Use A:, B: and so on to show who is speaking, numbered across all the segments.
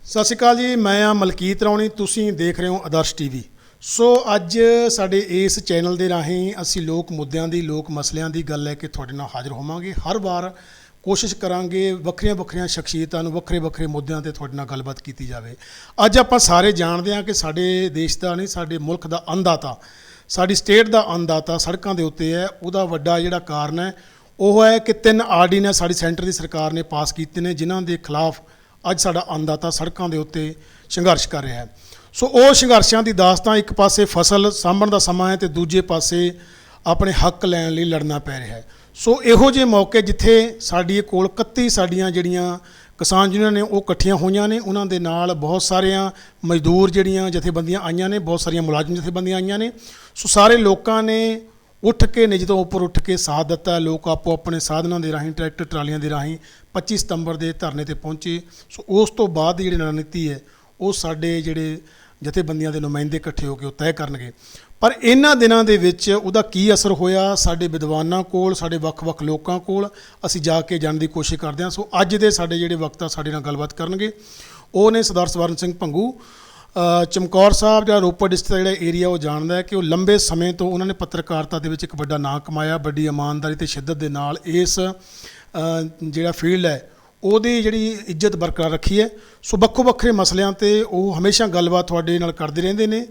A: ਸਤਿ ਸ਼੍ਰੀ ਅਕਾਲ ਜੀ। ਮੈਂ ਆ ਮਲਕੀਤ ਰਾਉਣੀ, ਤੁਸੀਂ ਦੇਖ ਰਹੇ ਹੋ ਆਦਰਸ਼ ਟੀਵੀ। ਸੋ ਅੱਜ ਸਾਡੇ ਇਸ ਚੈਨਲ ਦੇ ਰਾਹੀਂ ਅਸੀਂ ਲੋਕ ਮੁੱਦਿਆਂ ਦੀ, ਲੋਕ ਮਸਲਿਆਂ ਦੀ ਗੱਲ ਲੈ ਕੇ ਤੁਹਾਡੇ ਨਾਲ ਹਾਜ਼ਰ ਹੋਵਾਂਗੇ। ਹਰ ਵਾਰ ਕੋਸ਼ਿਸ਼ ਕਰਾਂਗੇ ਵੱਖਰੀਆਂ ਵੱਖਰੀਆਂ ਸ਼ਖਸੀਅਤਾਂ ਨੂੰ ਵੱਖਰੇ ਵੱਖਰੇ ਮੁੱਦਿਆਂ 'ਤੇ ਤੁਹਾਡੇ ਨਾਲ ਗੱਲਬਾਤ ਕੀਤੀ ਜਾਵੇ। ਅੱਜ ਆਪਾਂ ਸਾਰੇ ਜਾਣਦੇ ਹਾਂ ਕਿ ਸਾਡੇ ਦੇਸ਼ ਦਾ ਨਹੀਂ, ਸਾਡੇ ਮੁਲਕ ਦਾ ਅੰਨਦਾਤਾ, ਸਾਡੀ ਸਟੇਟ ਦਾ ਅੰਨਦਾਤਾ ਸੜਕਾਂ ਦੇ ਉੱਤੇ ਹੈ। ਉਹਦਾ ਵੱਡਾ ਜਿਹੜਾ ਕਾਰਨ ਹੈ ਉਹ ਹੈ ਕਿ 3 ਆਰਡੀਨੈਂਸ ਸਾਡੀ ਸੈਂਟਰ ਦੀ ਸਰਕਾਰ ਨੇ ਪਾਸ ਕੀਤੇ ਨੇ, ਜਿਨ੍ਹਾਂ ਦੇ ਖਿਲਾਫ ਅੱਜ ਸਾਡਾ ਅੰਨਦਾਤਾ ਸੜਕਾਂ ਦੇ ਉੱਤੇ ਸੰਘਰਸ਼ ਕਰ ਰਿਹਾ ਹੈ। ਸੋ ਉਹ ਸੰਘਰਸ਼ਾਂ ਦੀ ਦਾਸਤਾਨ, ਇੱਕ ਪਾਸੇ ਫਸਲ ਸਾਂਭਣ ਦਾ ਸਮਾਂ ਹੈ ਅਤੇ ਦੂਜੇ ਪਾਸੇ ਆਪਣੇ ਹੱਕ ਲੈਣ ਲਈ ਲੜਨਾ ਪੈ ਰਿਹਾ ਹੈ। ਸੋ ਇਹੋ ਜਿਹੇ ਮੌਕੇ ਜਿੱਥੇ ਸਾਡੀ ਕੋਲ 31 ਸਾਡੀਆਂ ਜਿਹੜੀਆਂ ਕਿਸਾਨ ਯੂਨੀਅਨਾਂ ਨੇ ਉਹ ਇਕੱਠੀਆਂ ਹੋਈਆਂ ਨੇ, ਉਹਨਾਂ ਦੇ ਨਾਲ ਬਹੁਤ ਸਾਰੀਆਂ ਮਜ਼ਦੂਰ ਜਿਹੜੀਆਂ ਜਥੇਬੰਦੀਆਂ ਆਈਆਂ ਨੇ, ਬਹੁਤ ਸਾਰੀਆਂ ਮੁਲਾਜ਼ਮ ਜਥੇਬੰਦੀਆਂ ਆਈਆਂ ਨੇ। ਸੋ ਸਾਰੇ ਲੋਕਾਂ ਨੇ ਉੱਠ ਕੇ ਨਿੱਜ ਤੋਂ ਉੱਪਰ ਉੱਠ ਕੇ ਸਾਥ ਦਿੱਤਾ। ਲੋਕ ਆਪੋ ਆਪਣੇ ਸਾਧਨਾਂ ਦੇ ਰਾਹੀਂ, ਟਰੈਕਟਰ ਟਰਾਲੀਆਂ ਦੇ ਰਾਹੀਂ 25 ਸਤੰਬਰ ਦੇ ਧਰਨੇ 'ਤੇ ਪਹੁੰਚੇ। ਸੋ ਉਸ ਤੋਂ ਬਾਅਦ ਦੀ ਜਿਹੜੀ ਰਣਨੀਤੀ ਹੈ ਉਹ ਸਾਡੇ ਜਿਹੜੇ ਜਥੇਬੰਦੀਆਂ ਦੇ ਨੁਮਾਇੰਦੇ ਇਕੱਠੇ ਹੋ ਕੇ ਉਹ ਤੈਅ ਕਰਨਗੇ। ਪਰ ਇਹਨਾਂ ਦਿਨਾਂ ਦੇ ਵਿੱਚ ਉਹਦਾ ਕੀ ਅਸਰ ਹੋਇਆ ਸਾਡੇ ਵਿਦਵਾਨਾਂ ਕੋਲ, ਸਾਡੇ ਵੱਖ-ਵੱਖ ਲੋਕਾਂ ਕੋਲ ਅਸੀਂ ਜਾ ਕੇ ਜਾਣਨ ਦੀ ਕੋਸ਼ਿਸ਼ ਕਰਦੇ ਹਾਂ। ਸੋ ਅੱਜ ਦੇ ਸਾਡੇ ਜਿਹੜੇ ਵਕਤਾ ਸਾਡੇ ਨਾਲ ਗੱਲਬਾਤ ਕਰਨਗੇ ਉਹ ਨੇ ਸਰਦਾਰ ਸਵਰਨ ਸਿੰਘ ਭੰਗੂ। ਚਮਕੌਰ ਸਾਹਿਬ ਜਾਂ ਰੋਪੜ ਡਿਸਟ੍ਰਿਕਟ ਦਾ ਜਿਹੜਾ ਏਰੀਆ ਉਹ ਜਾਣਦਾ ਹੈ ਕਿ ਉਹ ਲੰਬੇ ਸਮੇਂ ਤੋਂ ਉਹਨਾਂ ਨੇ ਪੱਤਰਕਾਰਤਾ ਦੇ ਵਿੱਚ ਇੱਕ ਵੱਡਾ ਨਾਂ ਕਮਾਇਆ, ਵੱਡੀ ਇਮਾਨਦਾਰੀ ਅਤੇ ਸ਼ਿੱਦਤ ਦੇ ਨਾਲ ਇਸ ਜਿਹੜਾ ਫੀਲਡ ਹੈ ਉਹਦੀ ਜਿਹੜੀ ਇੱਜ਼ਤ ਬਰਕਰਾਰ ਰੱਖੀ ਹੈ। ਸੋ ਵੱਖੋ ਵੱਖਰੇ ਮਸਲਿਆਂ 'ਤੇ ਉਹ ਹਮੇਸ਼ਾ ਗੱਲਬਾਤ ਤੁਹਾਡੇ ਨਾਲ ਕਰਦੇ ਰਹਿੰਦੇ ਨੇ,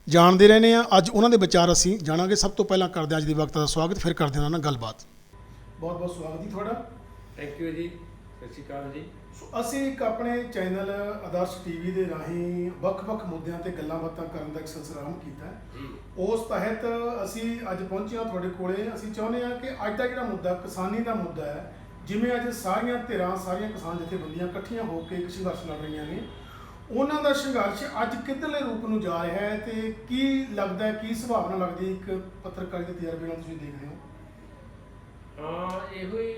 A: ਜਾਣਦੇ ਰਹਿੰਦੇ ਹਾਂ। ਅੱਜ ਉਹਨਾਂ ਦੇ ਵਿਚਾਰ ਅਸੀਂ ਜਾਣਾਂਗੇ। ਸਭ ਤੋਂ ਪਹਿਲਾਂ ਕਰਦੇ ਹਾਂ ਅੱਜ ਦੀ ਵਕਤ ਦਾ ਸਵਾਗਤ, ਫਿਰ ਕਰਦੇ ਹਾਂ ਉਹਨਾਂ ਨਾਲ ਗੱਲਬਾਤ। ਬਹੁਤ ਬਹੁਤ ਸਵਾਗਤ ਜੀ ਤੁਹਾਡਾ।
B: ਥੈਂਕ ਯੂ ਜੀ, ਸਤਿ ਸ਼੍ਰੀ ਅਕਾਲ ਜੀ।
A: ਸੋ ਅਸੀਂ ਇੱਕ ਆਪਣੇ ਚੈਨਲ ਆਦਰਸ਼ ਟੀਵੀ ਦੇ ਰਾਹੀਂ ਵੱਖ-ਵੱਖ ਮੁੱਦਿਆਂ 'ਤੇ ਗੱਲਾਂ ਬਾਤਾਂ ਕਰਨ ਦਾ ਇੱਕ ਸਿਲਸਿਲਾ ਆਰੰਭ ਕੀਤਾ ਹੈ। ਉਸ ਤਹਿਤ ਅਸੀਂ ਅੱਜ ਪਹੁੰਚੇ ਹਾਂ ਤੁਹਾਡੇ ਕੋਲੇ। ਅਸੀਂ ਚਾਹੁੰਦੇ ਹਾਂ ਕਿ ਅੱਜ ਦਾ ਜਿਹੜਾ ਮੁੱਦਾ ਕਿਸਾਨੀ ਦਾ ਮੁੱਦਾ ਹੈ, ਜਿਵੇਂ ਅੱਜ ਸਾਰੀਆਂ ਧਿਰਾਂ, ਸਾਰੀਆਂ ਕਿਸਾਨ ਜਥੇਬੰਦੀਆਂ ਇਕੱਠੀਆਂ ਹੋ ਕੇ ਇੱਕ ਸੰਘਰਸ਼ ਲੜ ਰਹੀਆਂ ਨੇ, ਉਹਨਾਂ ਦਾ ਸੰਘਰਸ਼ ਅੱਜ ਕਿੱਧਰਲੇ ਰੂਪ ਨੂੰ ਜਾ ਰਿਹਾ ਹੈ ਅਤੇ ਕੀ ਲੱਗਦਾ ਹੈ, ਕੀ ਸੰਭਾਵਨਾ ਲੱਗਦੀ ਇੱਕ ਪੱਤਰਕਾਰੀ ਦੇ ਤਜਰਬੇ ਨਾਲ ਤੁਸੀਂ ਦੇਖਦੇ ਹੋ?
B: ਇਹੋ ਹੀ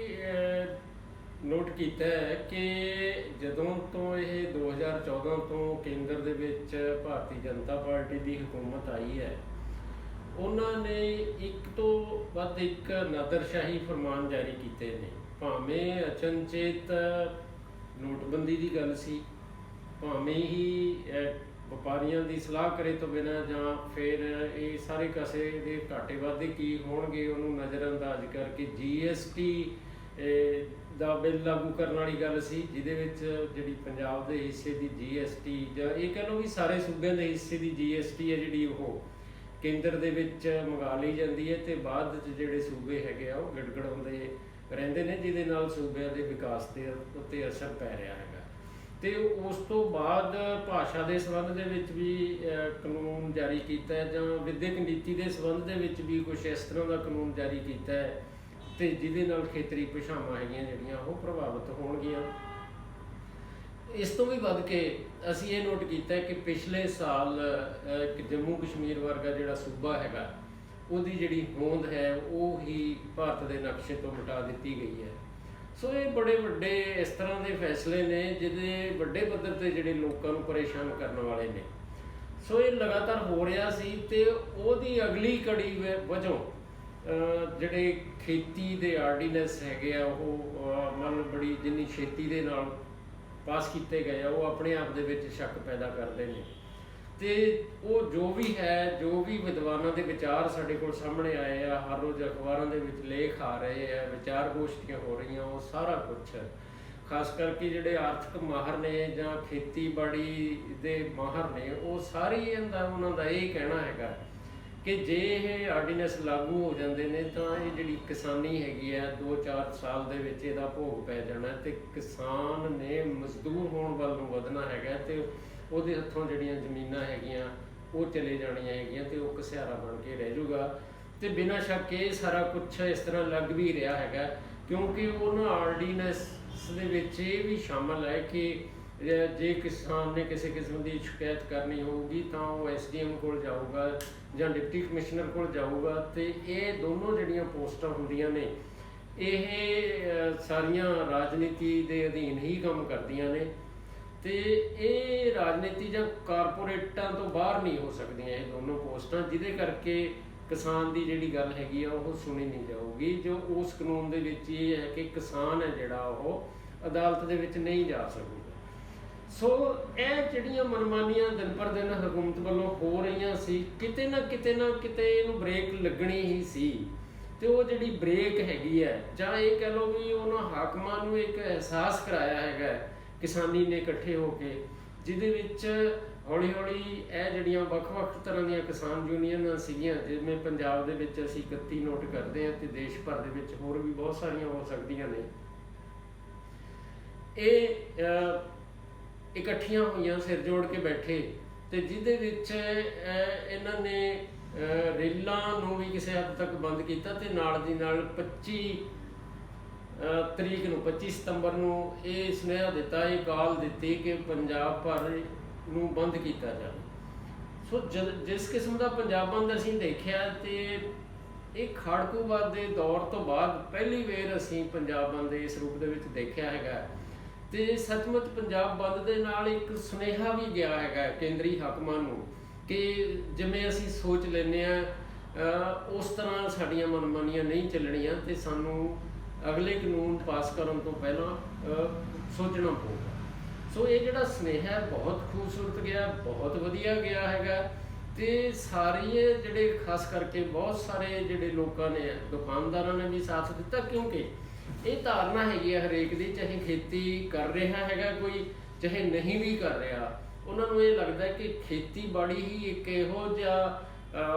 B: ਨੋਟ ਕੀਤਾ ਹੈ ਕਿ ਜਦੋਂ ਤੋਂ ਇਹ 2014 ਤੋਂ ਕੇਂਦਰ ਦੇ ਵਿੱਚ ਭਾਰਤੀ ਜਨਤਾ ਪਾਰਟੀ ਦੀ ਹਕੂਮਤ ਆਈ ਹੈ, ਉਹਨਾਂ ਨੇ ਇੱਕ ਤੋਂ ਵੱਧ ਇੱਕ ਨਾਦਰਸ਼ਾਹੀ ਫਰਮਾਨ ਜਾਰੀ ਕੀਤੇ ਨੇ। ਭਾਵੇਂ ਅਚਨਚੇਤ ਨੋਟਬੰਦੀ ਦੀ ਗੱਲ ਸੀ, ਭਾਵੇਂ ਹੀ ਵਪਾਰੀਆਂ ਦੀ ਸਲਾਹ ਕਰੇ ਤੋਂ ਬਿਨਾਂ, ਜਾਂ ਫਿਰ ਇਹ ਸਾਰੇ ਕਸੇ ਦੇ ਘਾਟੇ ਵਾਧੇ ਕੀ ਹੋਣਗੇ ਉਹਨੂੰ ਨਜ਼ਰਅੰਦਾਜ਼ ਕਰਕੇ GST ਦਾ ਬਿੱਲ ਲਾਗੂ ਕਰਨ ਵਾਲੀ ਗੱਲ ਸੀ, ਜਿਹਦੇ ਵਿੱਚ ਜਿਹੜੀ ਪੰਜਾਬ ਦੇ ਹਿੱਸੇ ਦੀ GST, ਜਾਂ ਇਹ ਕਹਿ ਲਓ ਵੀ ਸਾਰੇ ਸੂਬਿਆਂ ਦੇ ਹਿੱਸੇ ਦੀ GST ਹੈ ਜਿਹੜੀ ਉਹ ਕੇਂਦਰ ਦੇ ਵਿੱਚ ਮੰਗਾ ਲਈ ਜਾਂਦੀ ਹੈ ਅਤੇ ਬਾਅਦ ਵਿੱਚ ਜਿਹੜੇ ਸੂਬੇ ਹੈਗੇ ਆ ਉਹ ਗਿੜਗੜਾਉਂਦੇ ਰਹਿੰਦੇ ਨੇ, ਜਿਹਦੇ ਨਾਲ ਸੂਬਿਆਂ ਦੇ ਵਿਕਾਸ ਦੇ ਉੱਤੇ ਅਸਰ ਪੈ ਰਿਹਾ ਹੈਗਾ। ਅਤੇ ਉਸ ਤੋਂ ਬਾਅਦ ਭਾਸ਼ਾ ਦੇ ਸੰਬੰਧ ਦੇ ਵਿੱਚ ਵੀ ਕਾਨੂੰਨ ਜਾਰੀ ਕੀਤਾ ਹੈ, ਜਾਂ ਵਿੱਦਿਅਕ ਨੀਤੀ ਦੇ ਸੰਬੰਧ ਦੇ ਵਿੱਚ ਵੀ ਕੁਛ ਇਸ ਤਰ੍ਹਾਂ ਦਾ ਕਾਨੂੰਨ ਜਾਰੀ ਕੀਤਾ ਹੈ, ਅਤੇ ਜਿਹਦੇ ਨਾਲ ਖੇਤਰੀ ਭਾਸ਼ਾਵਾਂ ਹੈਗੀਆਂ ਜਿਹੜੀਆਂ ਉਹ ਪ੍ਰਭਾਵਿਤ ਹੋਣਗੀਆਂ। ਇਸ ਤੋਂ ਵੀ ਵੱਧ ਕੇ ਅਸੀਂ ਇਹ ਨੋਟ ਕੀਤਾ ਕਿ ਪਿਛਲੇ ਸਾਲ ਇੱਕ ਜੰਮੂ ਕਸ਼ਮੀਰ ਵਰਗਾ ਜਿਹੜਾ ਸੂਬਾ ਹੈਗਾ ਉਹਦੀ ਜਿਹੜੀ ਹੋਂਦ ਹੈ ਉਹ ਹੀ ਭਾਰਤ ਦੇ ਨਕਸ਼ੇ ਤੋਂ ਮਿਟਾ ਦਿੱਤੀ ਗਈ ਹੈ। ਸੋ ਇਹ ਬੜੇ ਵੱਡੇ ਇਸ ਤਰ੍ਹਾਂ ਦੇ ਫੈਸਲੇ ਨੇ ਜਿਹਦੇ ਵੱਡੇ ਪੱਧਰ 'ਤੇ ਜਿਹੜੇ ਲੋਕਾਂ ਨੂੰ ਪਰੇਸ਼ਾਨ ਕਰਨ ਵਾਲੇ ਨੇ। ਸੋ ਇਹ ਲਗਾਤਾਰ ਹੋ ਰਿਹਾ ਸੀ ਅਤੇ ਉਹਦੀ ਅਗਲੀ ਕੜੀ ਵਜੋਂ ਜਿਹੜੇ ਖੇਤੀ ਦੇ ਆਰਡੀਨੈਂਸ ਹੈਗੇ ਆ ਉਹ ਮਤਲਬ ਬੜੀ ਜਿੰਨੀ ਛੇਤੀ ਦੇ ਨਾਲ ਪਾਸ ਕੀਤੇ ਗਏ ਆ ਉਹ ਆਪਣੇ ਆਪ ਦੇ ਵਿੱਚ ਸ਼ੱਕ ਪੈਦਾ ਕਰਦੇ ਨੇ। ਅਤੇ ਉਹ ਜੋ ਵੀ ਹੈ, ਜੋ ਵੀ ਵਿਦਵਾਨਾਂ ਦੇ ਵਿਚਾਰ ਸਾਡੇ ਕੋਲ ਸਾਹਮਣੇ ਆਏ ਆ, ਹਰ ਰੋਜ਼ ਅਖਬਾਰਾਂ ਦੇ ਵਿੱਚ ਲੇਖ ਆ ਰਹੇ ਆ, ਵਿਚਾਰ ਗੋਸ਼ਟੀਆਂ ਹੋ ਰਹੀਆਂ, ਉਹ ਸਾਰਾ ਕੁਛ ਖਾਸ ਕਰਕੇ ਜਿਹੜੇ ਆਰਥਿਕ ਮਾਹਰ ਨੇ ਜਾਂ ਖੇਤੀਬਾੜੀ ਦੇ ਮਾਹਰ ਨੇ, ਉਹ ਸਾਰੀ ਉਹਨਾਂ ਦਾ ਇਹ ਕਹਿਣਾ ਹੈਗਾ ਕਿ ਜੇ ਇਹ ਆਰਡੀਨੈਂਸ ਲਾਗੂ ਹੋ ਜਾਂਦੇ ਨੇ ਤਾਂ ਇਹ ਜਿਹੜੀ ਕਿਸਾਨੀ ਹੈਗੀ ਹੈ 2-4 ਸਾਲ ਦੇ ਵਿੱਚ ਇਹਦਾ ਭੋਗ ਪੈ ਜਾਣਾ, ਅਤੇ ਕਿਸਾਨ ਨੇ ਮਜ਼ਦੂਰ ਹੋਣ ਵੱਲ ਨੂੰ ਵਧਣਾ ਹੈਗਾ, ਅਤੇ ਉਹਦੇ ਹੱਥੋਂ ਜਿਹੜੀਆਂ ਜ਼ਮੀਨਾਂ ਹੈਗੀਆਂ ਉਹ ਚਲੇ ਜਾਣੀਆਂ ਹੈਗੀਆਂ, ਅਤੇ ਉਹ ਘਸਿਆਰਾ ਬਣ ਕੇ ਰਹਿ ਜਾਊਗਾ। ਅਤੇ ਬਿਨਾਂ ਸ਼ੱਕ ਇਹ ਸਾਰਾ ਕੁਛ ਇਸ ਤਰ੍ਹਾਂ ਲੱਗ ਵੀ ਰਿਹਾ ਹੈਗਾ, ਕਿਉਂਕਿ ਉਹਨਾਂ ਆਰਡੀਨੈਂਸ ਦੇ ਵਿੱਚ ਇਹ ਵੀ ਸ਼ਾਮਲ ਹੈ ਕਿ ਜੇ ਕਿਸਾਨ ਨੇ ਕਿਸੇ ਕਿਸਮ ਦੀ ਸ਼ਿਕਾਇਤ ਕਰਨੀ ਹੋਊਗੀ ਤਾਂ ਉਹ SDM ਕੋਲ ਜਾਊਗਾ ਜਾਂ ਡਿਪਟੀ ਕਮਿਸ਼ਨਰ ਕੋਲ ਜਾਊਗਾ, ਅਤੇ ਇਹ ਦੋਨੋਂ ਜਿਹੜੀਆਂ ਪੋਸਟਾਂ ਹੁੰਦੀਆਂ ਨੇ ਇਹ ਸਾਰੀਆਂ ਰਾਜਨੀਤੀ ਦੇ ਅਧੀਨ ਹੀ ਕੰਮ ਕਰਦੀਆਂ ਨੇ, ਅਤੇ ਇਹ ਰਾਜਨੀਤੀ ਜਾਂ ਕਾਰਪੋਰੇਟਾਂ ਤੋਂ ਬਾਹਰ ਨਹੀਂ ਹੋ ਸਕਦੀਆਂ ਇਹ ਦੋਨੋਂ ਪੋਸਟਾਂ, ਜਿਹਦੇ ਕਰਕੇ ਕਿਸਾਨ ਦੀ ਜਿਹੜੀ ਗੱਲ ਹੈਗੀ ਆ ਉਹ ਸੁਣੀ ਨਹੀਂ ਜਾਊਗੀ। ਜੋ ਉਸ ਕਾਨੂੰਨ ਦੇ ਵਿੱਚ ਇਹ ਹੈ ਕਿ ਕਿਸਾਨ ਹੈ ਜਿਹੜਾ ਉਹ ਅਦਾਲਤ ਦੇ ਵਿੱਚ ਨਹੀਂ ਜਾ ਸਕੂਗਾ। ਸੋ ਇਹ ਜਿਹੜੀਆਂ ਮਨਮਾਨੀਆਂ ਦਿਨ ਪਰ ਦਿਨ ਹਕੂਮਤ ਵੱਲੋਂ ਹੋ ਰਹੀਆਂ ਸੀ, ਕਿਤੇ ਨਾ ਕਿਤੇ ਇਹਨੂੰ ਬ੍ਰੇਕ ਲੱਗਣੀ ਹੀ ਸੀ। ਤੇ ਉਹ ਜਿਹੜੀ ਬ੍ਰੇਕ ਹੈਗੀ ਹੈ, ਜਾਂ ਇਹ ਕਹਿ ਲਓ ਵੀ ਉਹਨਾਂ ਹਾਕਮਾਂ ਨੂੰ ਇੱਕ ਅਹਿਸਾਸ ਕਰਾਇਆ ਹੈਗਾ ਕਿਸਾਨੀ ਨੇ ਇਕੱਠੇ ਹੋ ਕੇ, ਜਿਹਦੇ ਵਿੱਚ ਹੌਲੀ ਹੌਲੀ ਇਹ ਜਿਹੜੀਆਂ ਵੱਖ-ਵੱਖ ਤਰ੍ਹਾਂ ਦੀਆਂ ਕਿਸਾਨ ਯੂਨੀਅਨਾਂ ਸੀਗੀਆਂ, ਜਿਵੇਂ ਪੰਜਾਬ ਦੇ ਵਿੱਚ ਅਸੀਂ 31 ਨੋਟ ਕਰਦੇ ਹਾਂ ਤੇ ਦੇਸ਼ ਭਰ ਦੇ ਵਿੱਚ ਹੋਰ ਵੀ ਬਹੁਤ ਸਾਰੀਆਂ ਹੋ ਸਕਦੀਆਂ ਨੇ, ਇਹ ਇਕੱਠੀਆਂ ਹੋਈਆਂ, ਸਿਰ ਜੋੜ ਕੇ ਬੈਠੇ, ਤੇ ਜਿਹਦੇ ਵਿੱਚ ਇਹਨਾਂ ਨੇ ਰੇਲਾਂ ਨੂੰ ਵੀ ਕਿਸੇ ਹੱਦ ਤੱਕ ਬੰਦ ਕੀਤਾ ਤੇ ਨਾਲ ਦੀ ਨਾਲ 25 ਤਰੀਕ ਨੂੰ 25 ਸਤੰਬਰ ਨੂੰ ਇਹ ਸੁਨੇਹਾ ਦਿੱਤਾ, ਇਹ ਕਾਲ ਦਿੱਤੀ ਕਿ ਪੰਜਾਬ ਭਰ ਨੂੰ ਬੰਦ ਕੀਤਾ ਜਾਵੇ। ਸੋ ਜਿਸ ਕਿਸਮ ਦਾ ਪੰਜਾਬ ਬੰਦ ਅਸੀਂ ਦੇਖਿਆ, ਤੇ ਇਹ ਖਾੜਕੂਵਾਦ ਦੇ ਦੌਰ ਤੋਂ ਬਾਅਦ ਪਹਿਲੀ ਵਾਰ ਅਸੀਂ ਪੰਜਾਬ ਬੰਦ ਇਸ ਰੂਪ ਦੇ ਵਿੱਚ ਦੇਖਿਆ ਹੈਗਾ। ਤੇ ਸੱਚਮੁੱਚ ਪੰਜਾਬ ਬੰਦ ਦੇ ਨਾਲ ਇੱਕ ਸੁਨੇਹਾ ਵੀ ਗਿਆ ਹੈਗਾ ਕੇਂਦਰੀ ਹਾਕਮਾਂ ਨੂੰ ਕਿ ਜਿਵੇਂ ਅਸੀਂ ਸੋਚ ਲੈਂਦੇ ਹਾਂ ਉਸ ਤਰ੍ਹਾਂ ਸਾਡੀਆਂ ਮਨਮਾਨੀਆਂ ਨਹੀਂ ਚੱਲਣੀਆਂ, ਤੇ ਸਾਨੂੰ ਅਗਲੇ ਕਾਨੂੰਨ ਪਾਸ ਕਰਨ ਤੋਂ ਪਹਿਲਾਂ ਸੋਚਣਾ ਪਊਗਾ। ਸੋ ਇਹ ਜਿਹੜਾ ਸੁਨੇਹਾ ਬਹੁਤ ਖੂਬਸੂਰਤ ਗਿਆ, ਬਹੁਤ ਵਧੀਆ ਗਿਆ ਹੈਗਾ। ਤੇ ਸਾਰੇ ਜਿਹੜੇ ਖਾਸ ਕਰਕੇ ਬਹੁਤ ਸਾਰੇ ਜਿਹੜੇ ਲੋਕਾਂ ਨੇ, ਦੁਕਾਨਦਾਰਾਂ ਨੇ ਵੀ ਸਾਥ ਦਿੱਤਾ, ਕਿਉਂਕਿ ਇਹ ਧਾਰਨਾ ਹੈਗੀ ਆ ਹਰੇਕ ਦੀ, ਚਾਹੇ ਖੇਤੀ ਕਰ ਰਿਹਾ ਹੈਗਾ ਕੋਈ, ਚਾਹੇ ਨਹੀਂ ਵੀ ਕਰ ਰਿਹਾ, ਉਹਨਾਂ ਨੂੰ ਇਹ ਲੱਗਦਾ ਕਿ ਖੇਤੀਬਾੜੀ ਹੀ ਇੱਕ ਇਹੋ ਜਿਹਾ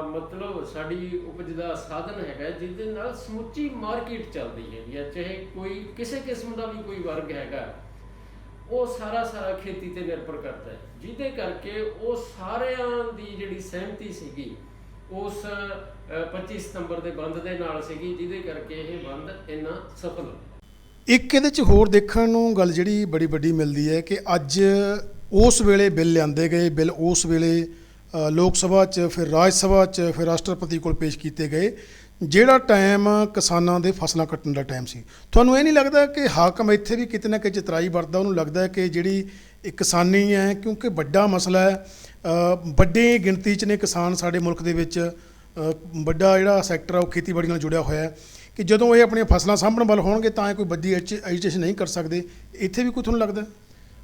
B: ਮਤਲਬ ਸਾਡੀ ਉਪਜ ਦਾ ਸਾਧਨ ਹੈਗਾ ਜਿਹਦੇ ਨਾਲ ਸਮੁੱਚੀ ਮਾਰਕੀਟ ਚੱਲਦੀ ਹੈਗੀ ਆ। ਚਾਹੇ ਕੋਈ ਕਿਸੇ ਕਿਸਮ ਦਾ ਵੀ ਕੋਈ ਵਰਗ ਹੈਗਾ, ਉਹ ਸਾਰਾ ਖੇਤੀ ਤੇ ਨਿਰਭਰ ਕਰਦਾ ਹੈ, ਜਿਹਦੇ ਕਰਕੇ ਉਹ ਸਾਰਿਆਂ ਦੀ ਜਿਹੜੀ ਸਹਿਮਤੀ ਸੀਗੀ ਉਸ 25 ਸਤੰਬਰ ਦੇ ਬੰਦ ਦੇ ਨਾਲ ਸੀਗੀ, ਜਿਹਦੇ ਕਰਕੇ ਇਹ ਬੰਦ ਇੰਨਾ ਸਫਲ।
A: ਇੱਕ ਇਹਦੇ 'ਚ ਹੋਰ ਦੇਖਣ ਨੂੰ ਗੱਲ ਜਿਹੜੀ ਬੜੀ ਵੱਡੀ ਮਿਲਦੀ ਹੈ ਕਿ ਅੱਜ ਉਸ ਵੇਲੇ ਬਿੱਲ ਲਿਆਂਦੇ ਗਏ, ਬਿੱਲ ਉਸ ਵੇਲੇ ਲੋਕ ਸਭਾ 'ਚ, ਫਿਰ ਰਾਜ ਸਭਾ 'ਚ, ਫਿਰ ਰਾਸ਼ਟਰਪਤੀ ਕੋਲ ਪੇਸ਼ ਕੀਤੇ ਗਏ, ਜਿਹੜਾ ਟਾਈਮ ਕਿਸਾਨਾਂ ਦੇ ਫਸਲਾਂ ਕੱਟਣ ਦਾ ਟਾਈਮ ਸੀ। ਤੁਹਾਨੂੰ ਇਹ ਨਹੀਂ ਲੱਗਦਾ ਕਿ ਹਾਕਮ ਇੱਥੇ ਵੀ ਕਿਤੇ ਨਾ ਕਿਤੇ ਚਤਰਾਈ ਵਰਤਦਾ? ਉਹਨੂੰ ਲੱਗਦਾ ਹੈ ਕਿ ਜਿਹੜੀ ਇਹ ਕਿਸਾਨੀ ਹੈ, ਕਿਉਂਕਿ ਵੱਡਾ ਮਸਲਾ ਹੈ, ਵੱਡੀ ਗਿਣਤੀ 'ਚ ਨੇ ਕਿਸਾਨ ਸਾਡੇ ਮੁਲਕ ਦੇ ਵਿੱਚ, ਵੱਡਾ ਜਿਹੜਾ ਸੈਕਟਰ ਆ ਉਹ ਖੇਤੀਬਾੜੀ ਨਾਲ ਜੁੜਿਆ ਹੋਇਆ ਹੈ, ਕਿ ਜਦੋਂ ਇਹ ਆਪਣੀਆਂ ਫਸਲਾਂ ਸਾਂਭਣ ਵੱਲ ਹੋਣਗੇ ਤਾਂ ਇਹ ਕੋਈ ਵੱਡੀ ਐਜੀਟੇਸ਼ਨ ਨਹੀਂ ਕਰ ਸਕਦੇ। ਇੱਥੇ ਵੀ ਕੋਈ ਤੁਹਾਨੂੰ ਲੱਗਦਾ?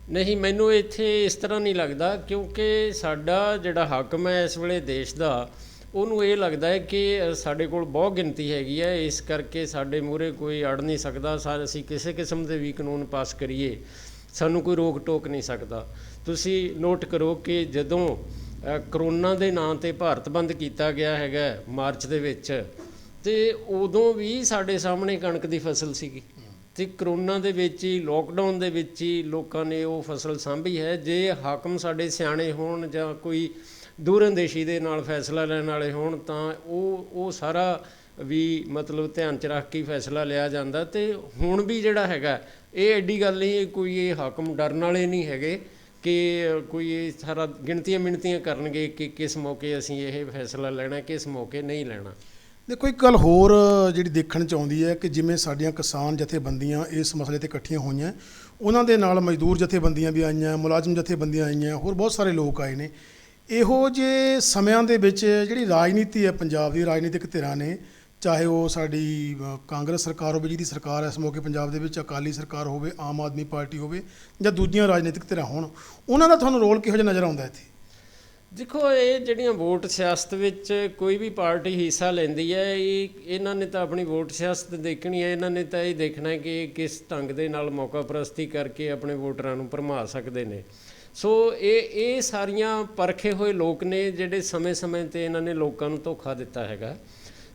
B: ਨਹੀਂ, ਮੈਨੂੰ ਇੱਥੇ ਇਸ ਤਰ੍ਹਾਂ ਨਹੀਂ ਲੱਗਦਾ, ਕਿਉਂਕਿ ਸਾਡਾ ਜਿਹੜਾ ਹਾਕਮ ਹੈ ਇਸ ਵੇਲੇ ਦੇਸ਼ ਦਾ, ਉਹਨੂੰ ਇਹ ਲੱਗਦਾ ਹੈ ਕਿ ਸਾਡੇ ਕੋਲ ਬਹੁਤ ਗਿਣਤੀ ਹੈਗੀ ਹੈ, ਇਸ ਕਰਕੇ ਸਾਡੇ ਮੂਹਰੇ ਕੋਈ ਅੜ ਨਹੀਂ ਸਕਦਾ, ਅਸੀਂ ਕਿਸੇ ਕਿਸਮ ਦੇ ਵੀ ਕਾਨੂੰਨ ਪਾਸ ਕਰੀਏ, ਸਾਨੂੰ ਕੋਈ ਰੋਕ ਟੋਕ ਨਹੀਂ ਸਕਦਾ। ਤੁਸੀਂ ਨੋਟ ਕਰੋ ਕਿ ਜਦੋਂ ਕਰੋਨਾ ਦੇ ਨਾਂ 'ਤੇ ਭਾਰਤ ਬੰਦ ਕੀਤਾ ਗਿਆ ਹੈਗਾ ਮਾਰਚ ਦੇ ਵਿੱਚ, ਤੇ ਉਦੋਂ ਵੀ ਸਾਡੇ ਸਾਹਮਣੇ ਕਣਕ ਦੀ ਫਸਲ ਸੀਗੀ, ਤੇ ਕਰੋਨਾ ਦੇ ਵਿੱਚ ਹੀ, ਲੋਕਡਾਊਨ ਦੇ ਵਿੱਚ ਹੀ ਲੋਕਾਂ ਨੇ ਉਹ ਫਸਲ ਸਾਂਭੀ ਹੈ। ਜੇ ਹਾਕਮ ਸਾਡੇ ਸਿਆਣੇ ਹੋਣ ਜਾਂ ਕੋਈ ਦੂਰਅੰਦੇਸ਼ੀ ਦੇ ਨਾਲ ਫੈਸਲਾ ਲੈਣ ਵਾਲੇ ਹੋਣ ਤਾਂ ਉਹ ਸਾਰਾ ਵੀ ਮਤਲਬ ਧਿਆਨ 'ਚ ਰੱਖ ਕੇ ਫੈਸਲਾ ਲਿਆ ਜਾਂਦਾ। ਤੇ ਹੁਣ ਵੀ ਜਿਹੜਾ ਹੈਗਾ ਇਹ ਐਡੀ ਗੱਲ ਨਹੀਂ, ਕੋਈ ਇਹ ਹਾਕਮ ਡਰਨ ਵਾਲੇ ਨਹੀਂ ਹੈਗੇ ਕਿ ਕੋਈ ਇਹ ਸਾਰਾ ਗਿਣਤੀਆਂ ਮਿਣਤੀਆਂ ਕਰਨਗੇ ਕਿ ਕਿਸ ਮੌਕੇ ਅਸੀਂ ਇਹ ਫੈਸਲਾ ਲੈਣਾ, ਕਿਸ ਮੌਕੇ ਨਹੀਂ ਲੈਣਾ।
A: ਦੇਖੋ, ਇੱਕ ਗੱਲ ਹੋਰ ਜਿਹੜੀ ਦੇਖਣ 'ਚ ਆਉਂਦੀ ਹੈ ਕਿ ਜਿਵੇਂ ਸਾਡੀਆਂ ਕਿਸਾਨ ਜਥੇਬੰਦੀਆਂ ਇਸ ਮਸਲੇ 'ਤੇ ਇਕੱਠੀਆਂ ਹੋਈਆਂ, ਉਹਨਾਂ ਦੇ ਨਾਲ ਮਜ਼ਦੂਰ ਜਥੇਬੰਦੀਆਂ ਵੀ ਆਈਆਂ, ਮੁਲਾਜ਼ਮ ਜਥੇਬੰਦੀਆਂ ਆਈਆਂ, ਹੋਰ ਬਹੁਤ ਸਾਰੇ ਲੋਕ ਆਏ ਨੇ। ਇਹੋ ਜਿਹੇ ਸਮਿਆਂ ਦੇ ਵਿੱਚ ਜਿਹੜੀ ਰਾਜਨੀਤੀ ਹੈ, ਪੰਜਾਬ ਦੀ ਰਾਜਨੀਤਿਕ ਧਿਰਾਂ ਨੇ, ਚਾਹੇ ਉਹ ਸਾਡੀ ਕਾਂਗਰਸ ਸਰਕਾਰ ਹੋਵੇ ਜਿਹਦੀ ਸਰਕਾਰ ਇਸ ਮੌਕੇ ਪੰਜਾਬ ਦੇ ਵਿੱਚ, ਅਕਾਲੀ ਸਰਕਾਰ ਹੋਵੇ, ਆਮ ਆਦਮੀ ਪਾਰਟੀ ਹੋਵੇ, ਜਾਂ ਦੂਜੀਆਂ ਰਾਜਨੀਤਿਕ ਧਿਰਾਂ ਹੋਣ, ਉਹਨਾਂ ਦਾ ਤੁਹਾਨੂੰ ਰੋਲ ਕਿਹੋ ਜਿਹਾ ਨਜ਼ਰ ਆਉਂਦਾ ਇੱਥੇ?
B: ਦੇਖੋ, ਇਹ ਜਿਹੜੀਆਂ ਵੋਟ ਸਿਆਸਤ ਵਿੱਚ ਕੋਈ ਵੀ ਪਾਰਟੀ ਹਿੱਸਾ ਲੈਂਦੀ ਹੈ, ਇਹਨਾਂ ਨੇ ਤਾਂ ਆਪਣੀ ਵੋਟ ਸਿਆਸਤ ਦੇਖਣੀ ਹੈ, ਇਹਨਾਂ ਨੇ ਤਾਂ ਇਹ ਦੇਖਣਾ ਕਿ ਕਿਸ ਢੰਗ ਦੇ ਨਾਲ ਮੌਕਾ ਪ੍ਰਸਤੀ ਕਰਕੇ ਆਪਣੇ ਵੋਟਰਾਂ ਨੂੰ ਭਰਮਾ ਸਕਦੇ ਨੇ। ਸੋ ਇਹ ਸਾਰੀਆਂ ਪਰਖੇ ਹੋਏ ਲੋਕ ਨੇ ਜਿਹੜੇ ਸਮੇਂ-ਸਮੇਂ 'ਤੇ ਇਹਨਾਂ ਨੇ ਲੋਕਾਂ ਨੂੰ ਧੋਖਾ ਦਿੱਤਾ ਹੈਗਾ।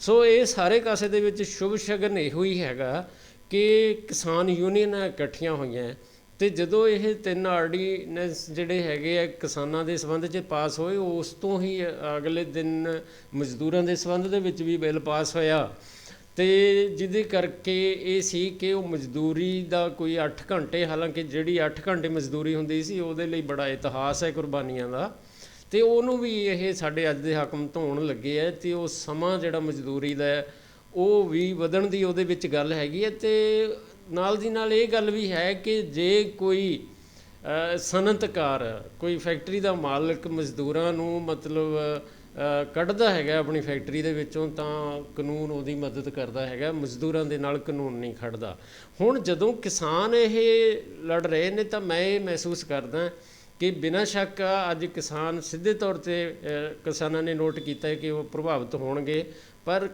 B: ਸੋ ਇਹ ਸਾਰੇ ਕਾਸੇ ਦੇ ਵਿੱਚ ਸ਼ੁਭ ਸ਼ਗਨ ਇਹੋ ਹੀ ਹੈਗਾ ਕਿ ਕਿਸਾਨ ਯੂਨੀਅਨਾਂ ਇਕੱਠੀਆਂ ਹੋਈਆਂ, ਤੇ ਜਦੋਂ ਇਹ 3 ਆਰਡੀਨੈਂਸ ਜਿਹੜੇ ਹੈਗੇ ਆ ਕਿਸਾਨਾਂ ਦੇ ਸੰਬੰਧ 'ਚ ਪਾਸ ਹੋਏ, ਉਸ ਤੋਂ ਹੀ ਅਗਲੇ ਦਿਨ ਮਜ਼ਦੂਰਾਂ ਦੇ ਸੰਬੰਧ ਦੇ ਵਿੱਚ ਵੀ ਬਿੱਲ ਪਾਸ ਹੋਇਆ, ਤੇ ਜਿਹਦੇ ਕਰਕੇ ਇਹ ਸੀ ਕਿ ਉਹ ਮਜ਼ਦੂਰੀ ਦਾ ਕੋਈ 8 ਘੰਟੇ, ਹਾਲਾਂਕਿ ਜਿਹੜੀ 8 ਘੰਟੇ ਮਜ਼ਦੂਰੀ ਹੁੰਦੀ ਸੀ ਉਹਦੇ ਲਈ ਬੜਾ ਇਤਿਹਾਸ ਹੈ ਕੁਰਬਾਨੀਆਂ ਦਾ, ਤੇ ਉਹਨੂੰ ਵੀ ਇਹ ਸਾਡੇ ਅੱਜ ਦੇ ਹਾਕਮ ਧੋਣ ਲੱਗੇ ਹੈ, ਤੇ ਉਹ ਸਮਾਂ ਜਿਹੜਾ ਮਜ਼ਦੂਰੀ ਦਾ ਉਹ ਵੀ ਵਧਣ ਦੀ ਉਹਦੇ ਵਿੱਚ ਗੱਲ ਹੈਗੀ ਹੈ। ਤੇ ਨਾਲ ਦੀ ਨਾਲ ਇਹ ਗੱਲ ਵੀ ਹੈ ਕਿ ਜੇ ਕੋਈ ਸਨਅਤਕਾਰ, ਕੋਈ ਫੈਕਟਰੀ ਦਾ ਮਾਲਕ ਮਜ਼ਦੂਰਾਂ ਨੂੰ ਮਤਲਬ ਕੱਢਦਾ ਹੈਗਾ ਆਪਣੀ ਫੈਕਟਰੀ ਦੇ ਵਿੱਚੋਂ ਤਾਂ ਕਾਨੂੰਨ ਉਹਦੀ ਮਦਦ ਕਰਦਾ ਹੈਗਾ, ਮਜ਼ਦੂਰਾਂ ਦੇ ਨਾਲ ਕਾਨੂੰਨ ਨਹੀਂ ਖੜਦਾ। ਹੁਣ ਜਦੋਂ ਕਿਸਾਨ ਇਹ ਲੜ ਰਹੇ ਨੇ ਤਾਂ ਮੈਂ ਇਹ ਮਹਿਸੂਸ ਕਰਦਾ ਕਿ ਬਿਨਾਂ ਸ਼ੱਕ ਅੱਜ ਕਿਸਾਨ ਸਿੱਧੇ ਤੌਰ 'ਤੇ ਕਿਸਾਨਾਂ ਨੇ ਨੋਟ ਕੀਤਾ ਹੈ ਕਿ ਉਹ ਪ੍ਰਭਾਵਿਤ ਹੋਣਗੇ, ਪਰ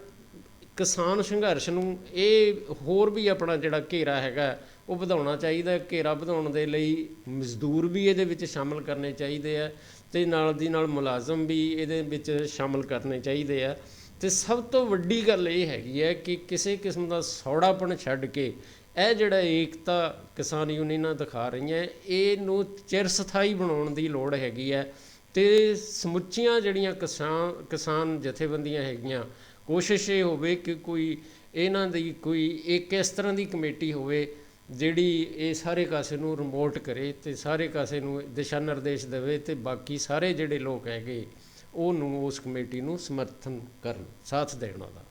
B: ਕਿਸਾਨ ਸੰਘਰਸ਼ ਨੂੰ ਇਹ ਹੋਰ ਵੀ ਆਪਣਾ ਜਿਹੜਾ ਘੇਰਾ ਹੈਗਾ ਉਹ ਵਧਾਉਣਾ ਚਾਹੀਦਾ। ਘੇਰਾ ਵਧਾਉਣ ਦੇ ਲਈ ਮਜ਼ਦੂਰ ਵੀ ਇਹਦੇ ਵਿੱਚ ਸ਼ਾਮਲ ਕਰਨੇ ਚਾਹੀਦੇ ਆ ਅਤੇ ਨਾਲ ਦੀ ਨਾਲ ਮੁਲਾਜ਼ਮ ਵੀ ਇਹਦੇ ਵਿੱਚ ਸ਼ਾਮਲ ਕਰਨੇ ਚਾਹੀਦੇ ਆ। ਅਤੇ ਸਭ ਤੋਂ ਵੱਡੀ ਗੱਲ ਇਹ ਹੈਗੀ ਹੈ ਕਿ ਕਿਸੇ ਕਿਸਮ ਦਾ ਸੌੜਾਪਣ ਛੱਡ ਕੇ ਇਹ ਜਿਹੜਾ ਏਕਤਾ ਕਿਸਾਨ ਯੂਨੀਅਨਾਂ ਦਿਖਾ ਰਹੀਆਂ ਇਹਨੂੰ ਚਿਰ ਸਥਾਈ ਬਣਾਉਣ ਦੀ ਲੋੜ ਹੈਗੀ ਹੈ। ਅਤੇ ਸਮੁੱਚੀਆਂ ਜਿਹੜੀਆਂ ਕਿਸਾਨ ਜਥੇਬੰਦੀਆਂ ਹੈਗੀਆਂ, ਕੋਸ਼ਿਸ਼ ਇਹ ਹੋਵੇ ਕਿ ਕੋਈ ਇਹਨਾਂ ਦੀ ਕੋਈ ਇੱਕ ਇਸ ਤਰ੍ਹਾਂ ਦੀ ਕਮੇਟੀ ਹੋਵੇ ਜਿਹੜੀ ਇਹ ਸਾਰੇ ਕਾਸੇ ਨੂੰ ਰਿਮੋਟ ਕਰੇ ਅਤੇ ਸਾਰੇ ਕਾਸੇ ਨੂੰ ਦਿਸ਼ਾ ਨਿਰਦੇਸ਼ ਦੇਵੇ ਅਤੇ ਬਾਕੀ ਸਾਰੇ ਜਿਹੜੇ ਲੋਕ ਹੈਗੇ ਉਹਨੂੰ ਉਸ ਕਮੇਟੀ ਨੂੰ ਸਮਰਥਨ ਕਰਨ, ਸਾਥ ਦੇਣ ਉਹਦਾ।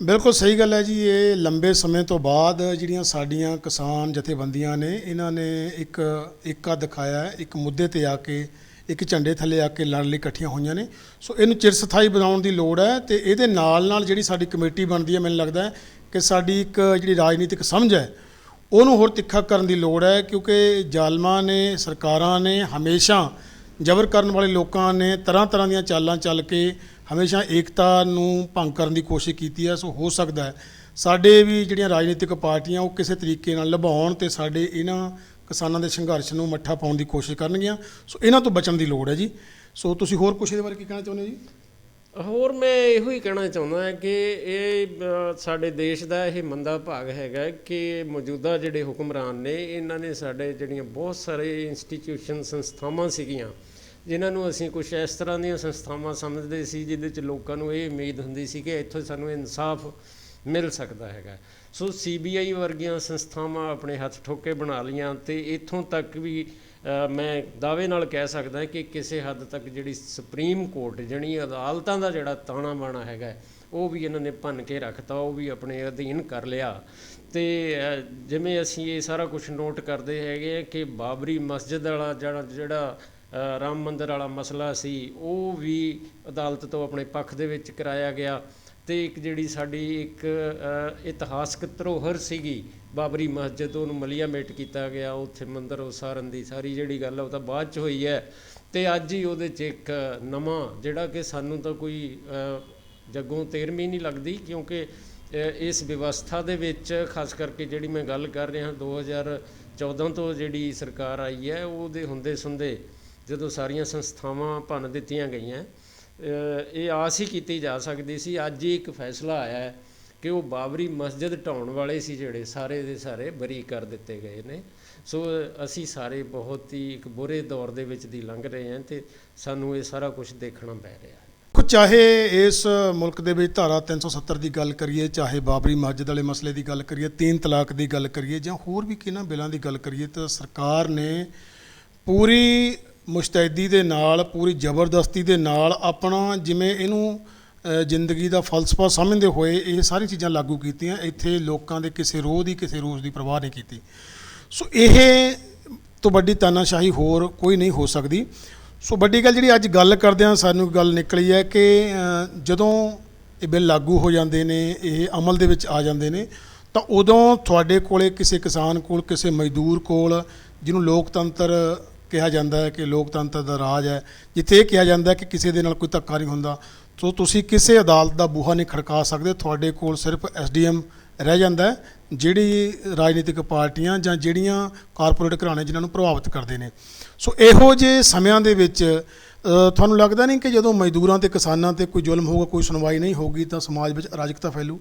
A: ਬਿਲਕੁਲ ਸਹੀ ਗੱਲ ਹੈ ਜੀ। ਇਹ ਲੰਬੇ ਸਮੇਂ ਤੋਂ ਬਾਅਦ ਜਿਹੜੀਆਂ ਸਾਡੀਆਂ ਕਿਸਾਨ ਜਥੇਬੰਦੀਆਂ ਨੇ ਇਹਨਾਂ ਨੇ ਇੱਕ ਏਕਾ ਦਿਖਾਇਆ ਹੈ, ਇੱਕ ਮੁੱਦੇ 'ਤੇ ਆ ਕੇ, ਇੱਕ ਝੰਡੇ ਥੱਲੇ ਆ ਕੇ ਲੜਨ ਲਈ ਇਕੱਠੀਆਂ ਹੋਈਆਂ ਨੇ। ਸੋ ਇਹਨੂੰ ਚਿਰ ਸਥਾਈ ਬਣਾਉਣ ਦੀ ਲੋੜ ਹੈ ਅਤੇ ਇਹਦੇ ਨਾਲ ਜਿਹੜੀ ਸਾਡੀ ਕਮੇਟੀ ਬਣਦੀ ਹੈ, ਮੈਨੂੰ ਲੱਗਦਾ ਹੈ ਕਿ ਸਾਡੀ ਇੱਕ ਜਿਹੜੀ ਰਾਜਨੀਤਿਕ ਸਮਝ ਹੈ ਉਹਨੂੰ ਹੋਰ ਤਿੱਖਾ ਕਰਨ ਦੀ ਲੋੜ ਹੈ, ਕਿਉਂਕਿ ਜ਼ਾਲਮਾਂ ਨੇ, ਸਰਕਾਰਾਂ ਨੇ ਹਮੇਸ਼ਾ ਜ਼ਬਰ ਕਰਨ ਵਾਲੇ ਲੋਕਾਂ ਨੇ ਤਰ੍ਹਾਂ ਤਰ੍ਹਾਂ ਦੀਆਂ ਚਾਲਾਂ ਚੱਲ ਕੇ ਹਮੇਸ਼ਾ ਏਕਤਾ ਨੂੰ ਭੰਗ ਕਰਨ ਦੀ ਕੋਸ਼ਿਸ਼ ਕੀਤੀ ਹੈ। ਸੋ ਹੋ ਸਕਦਾ ਹੈ ਸਾਡੇ ਵੀ ਜਿਹੜੀਆਂ ਰਾਜਨੀਤਿਕ ਪਾਰਟੀਆਂ ਉਹ ਕਿਸੇ ਤਰੀਕੇ ਨਾਲ ਨਿਭਾਉਣ ਅਤੇ ਸਾਡੇ ਇਹਨਾਂ ਕਿਸਾਨਾਂ ਦੇ ਸੰਘਰਸ਼ ਨੂੰ ਮੱਠਾ ਪਾਉਣ ਦੀ ਕੋਸ਼ਿਸ਼ ਕਰਨਗੀਆਂ। ਸੋ ਇਹਨਾਂ ਤੋਂ ਬਚਣ ਦੀ ਲੋੜ ਹੈ ਜੀ। ਸੋ ਤੁਸੀਂ ਹੋਰ ਕੁਛ ਇਹਦੇ ਬਾਰੇ ਕੀ ਕਹਿਣਾ ਚਾਹੁੰਦੇ ਹੋ ਜੀ?
B: ਹੋਰ ਮੈਂ ਇਹੋ ਹੀ ਕਹਿਣਾ ਚਾਹੁੰਦਾ ਹਾਂ ਕਿ ਇਹ ਸਾਡੇ ਦੇਸ਼ ਦਾ ਇਹ ਮੰਦਾ ਭਾਗ ਹੈਗਾ ਕਿ ਮੌਜੂਦਾ ਜਿਹੜੇ ਹੁਕਮਰਾਨ ਨੇ ਇਹਨਾਂ ਨੇ ਸਾਡੇ ਜਿਹੜੀਆਂ ਬਹੁਤ ਸਾਰੇ ਇੰਸਟੀਟਿਊਸ਼ਨ, ਸੰਸਥਾਵਾਂ ਸੀਗੀਆਂ ਜਿਨ੍ਹਾਂ ਨੂੰ ਅਸੀਂ ਕੁਛ ਇਸ ਤਰ੍ਹਾਂ ਦੀਆਂ ਸੰਸਥਾਵਾਂ ਸਮਝਦੇ ਸੀ ਜਿਹਦੇ 'ਚ ਲੋਕਾਂ ਨੂੰ ਇਹ ਉਮੀਦ ਹੁੰਦੀ ਸੀ ਕਿ ਇੱਥੋਂ ਸਾਨੂੰ ਇਨਸਾਫ ਮਿਲ ਸਕਦਾ ਹੈਗਾ। ਸੋ CBI ਵਰਗੀਆਂ ਸੰਸਥਾਵਾਂ ਆਪਣੇ ਹੱਥ ਠੋਕੇ ਬਣਾ ਲਈਆਂ ਅਤੇ ਇੱਥੋਂ ਤੱਕ ਵੀ ਮੈਂ ਦਾਅਵੇ ਨਾਲ ਕਹਿ ਸਕਦਾ ਕਿ ਕਿਸੇ ਹੱਦ ਤੱਕ ਜਿਹੜੀ ਸੁਪਰੀਮ ਕੋਰਟ, ਜਿਹੜੀ ਅਦਾਲਤਾਂ ਦਾ ਜਿਹੜਾ ਤਾਣਾ ਬਾਣਾ ਹੈਗਾ ਉਹ ਵੀ ਇਹਨਾਂ ਨੇ ਭੰਨ ਕੇ ਰੱਖਤਾ, ਉਹ ਵੀ ਆਪਣੇ ਅਧੀਨ ਕਰ ਲਿਆ। ਅਤੇ ਜਿਵੇਂ ਅਸੀਂ ਇਹ ਸਾਰਾ ਕੁਛ ਨੋਟ ਕਰਦੇ ਹੈਗੇ ਕਿ ਬਾਬਰੀ ਮਸਜਿਦ ਵਾਲਾ ਜਿਹੜਾ ਰਾਮ ਮੰਦਰ ਵਾਲਾ ਮਸਲਾ ਸੀ ਉਹ ਵੀ ਅਦਾਲਤ ਤੋਂ ਆਪਣੇ ਪੱਖ ਦੇ ਵਿੱਚ ਕਰਾਇਆ ਗਿਆ। ਅਤੇ ਇੱਕ ਜਿਹੜੀ ਸਾਡੀ ਇੱਕ ਇਤਿਹਾਸਕ ਧਰੋਹਰ ਸੀਗੀ ਬਾਬਰੀ ਮਸਜਿਦ, ਉਹਨੂੰ ਮਲੀਆਮੇਟ ਕੀਤਾ ਗਿਆ, ਉੱਥੇ ਮੰਦਰ ਉਸਾਰਨ ਦੀ ਸਾਰੀ ਜਿਹੜੀ ਗੱਲ ਉਹ ਤਾਂ ਬਾਅਦ 'ਚ ਹੋਈ ਹੈ। ਅਤੇ ਅੱਜ ਹੀ ਉਹਦੇ 'ਚ ਇੱਕ ਨਵਾਂ ਜਿਹੜਾ ਕਿ ਸਾਨੂੰ ਤਾਂ ਕੋਈ ਜੱਗੋਂ ਤੇਰਵੀਂ ਨਹੀਂ ਲੱਗਦੀ, ਕਿਉਂਕਿ ਇਸ ਵਿਵਸਥਾ ਦੇ ਵਿੱਚ ਖਾਸ ਕਰਕੇ ਜਿਹੜੀ ਮੈਂ ਗੱਲ ਕਰ ਰਿਹਾ 2014 ਤੋਂ ਜਿਹੜੀ ਸਰਕਾਰ ਆਈ ਹੈ ਉਹਦੇ ਹੁੰਦੇ ਸੁੰਦੇ ਜਦੋਂ ਸਾਰੀਆਂ ਸੰਸਥਾਵਾਂ ਭੰਨ ਦਿੱਤੀਆਂ ਗਈਆਂ, ਇਹ ਆਸ ਹੀ ਕੀਤੀ ਜਾ ਸਕਦੀ ਸੀ। ਅੱਜ ਹੀ ਇੱਕ ਫੈਸਲਾ ਆਇਆ ਹੈ ਕਿ ਉਹ ਬਾਬਰੀ ਮਸਜਿਦ ਢਾਉਣ ਵਾਲੇ ਸੀ ਜਿਹੜੇ ਸਾਰੇ ਦੇ ਸਾਰੇ ਬਰੀ ਕਰ ਦਿੱਤੇ ਗਏ ਨੇ। ਸੋ ਅਸੀਂ ਸਾਰੇ ਬਹੁਤ ਹੀ ਇੱਕ ਬੁਰੇ ਦੌਰ ਦੇ ਵਿੱਚ ਦੀ ਲੰਘ ਰਹੇ ਹਾਂ ਅਤੇ ਸਾਨੂੰ ਇਹ ਸਾਰਾ ਕੁਛ ਦੇਖਣਾ ਪੈ ਰਿਹਾ ਹੈ।
A: ਚਾਹੇ ਇਸ ਮੁਲਕ ਦੇ ਵਿੱਚ ਧਾਰਾ 370 ਦੀ ਗੱਲ ਕਰੀਏ, ਚਾਹੇ ਬਾਬਰੀ ਮਸਜਿਦ ਵਾਲੇ ਮਸਲੇ ਦੀ ਗੱਲ ਕਰੀਏ, 3 ਤਲਾਕ ਦੀ ਗੱਲ ਕਰੀਏ ਜਾਂ ਹੋਰ ਵੀ ਕਿਹਨਾਂ ਬਿੱਲਾਂ ਦੀ ਗੱਲ ਕਰੀਏ, ਤਾਂ ਸਰਕਾਰ ਨੇ ਪੂਰੀ ਮੁਸ਼ਤੈਦੀ ਦੇ ਨਾਲ, ਪੂਰੀ ਜ਼ਬਰਦਸਤੀ ਦੇ ਨਾਲ ਆਪਣਾ ਜਿਵੇਂ ਇਹਨੂੰ ਜ਼ਿੰਦਗੀ ਦਾ ਫਲਸਫਾ ਸਮਝਦੇ ਹੋਏ ਇਹ ਸਾਰੀ ਚੀਜ਼ਾਂ ਲਾਗੂ ਕੀਤੀਆਂ। ਇੱਥੇ ਲੋਕਾਂ ਦੇ ਕਿਸੇ ਰੋਹ ਦੀ, ਕਿਸੇ ਰੋਸ ਦੀ ਪਰਵਾਹ ਨਹੀਂ ਕੀਤੀ। ਸੋ ਇਹ ਤੋਂ ਵੱਡੀ ਤਾਨਾਸ਼ਾਹੀ ਹੋਰ ਕੋਈ ਨਹੀਂ ਹੋ ਸਕਦੀ। ਸੋ ਵੱਡੀ ਗੱਲ ਜਿਹੜੀ ਅੱਜ ਗੱਲ ਕਰਦੇ ਹਾਂ, ਸਾਨੂੰ ਗੱਲ ਨਿਕਲੀ ਹੈ ਕਿ ਜਦੋਂ ਇਹ ਬਿੱਲ ਲਾਗੂ ਹੋ ਜਾਂਦੇ ਨੇ, ਇਹ ਅਮਲ ਦੇ ਵਿੱਚ ਆ ਜਾਂਦੇ ਨੇ, ਤਾਂ ਉਦੋਂ ਤੁਹਾਡੇ ਕੋਲ ਕਿਸੇ ਕਿਸਾਨ ਕੋਲ, ਕਿਸੇ ਮਜ਼ਦੂਰ ਕੋਲ, ਜਿਹਨੂੰ ਲੋਕਤੰਤਰ ਕਿਹਾ ਜਾਂਦਾ ਹੈ ਕਿ ਲੋਕਤੰਤਰ ਦਾ ਰਾਜ ਹੈ, ਜਿੱਥੇ ਇਹ ਕਿਹਾ ਜਾਂਦਾ ਕਿ ਕਿਸੇ ਦੇ ਨਾਲ ਕੋਈ ਧੱਕਾ ਨਹੀਂ ਹੁੰਦਾ, ਸੋ ਤੁਸੀਂ ਕਿਸੇ ਅਦਾਲਤ ਦਾ ਬੂਹਾ ਨਹੀਂ ਖੜਕਾ ਸਕਦੇ। ਤੁਹਾਡੇ ਕੋਲ ਸਿਰਫ SDM ਰਹਿ ਜਾਂਦਾ, ਜਿਹੜੀ ਰਾਜਨੀਤਿਕ ਪਾਰਟੀਆਂ ਜਾਂ ਜਿਹੜੀਆਂ ਕਾਰਪੋਰੇਟ ਘਰਾਣੇ ਜਿਨ੍ਹਾਂ ਨੂੰ ਪ੍ਰਭਾਵਿਤ ਕਰਦੇ ਨੇ। ਸੋ ਇਹੋ ਜਿਹੇ ਸਮਿਆਂ ਦੇ ਵਿੱਚ ਤੁਹਾਨੂੰ ਲੱਗਦਾ ਨਹੀਂ ਕਿ ਜਦੋਂ ਮਜ਼ਦੂਰਾਂ ਅਤੇ ਕਿਸਾਨਾਂ 'ਤੇ ਕੋਈ ਜ਼ੁਲਮ ਹੋਊਗਾ, ਕੋਈ ਸੁਣਵਾਈ ਨਹੀਂ ਹੋਊਗੀ, ਤਾਂ ਸਮਾਜ ਵਿੱਚ ਅਰਾਜਕਤਾ ਫੈਲੂ?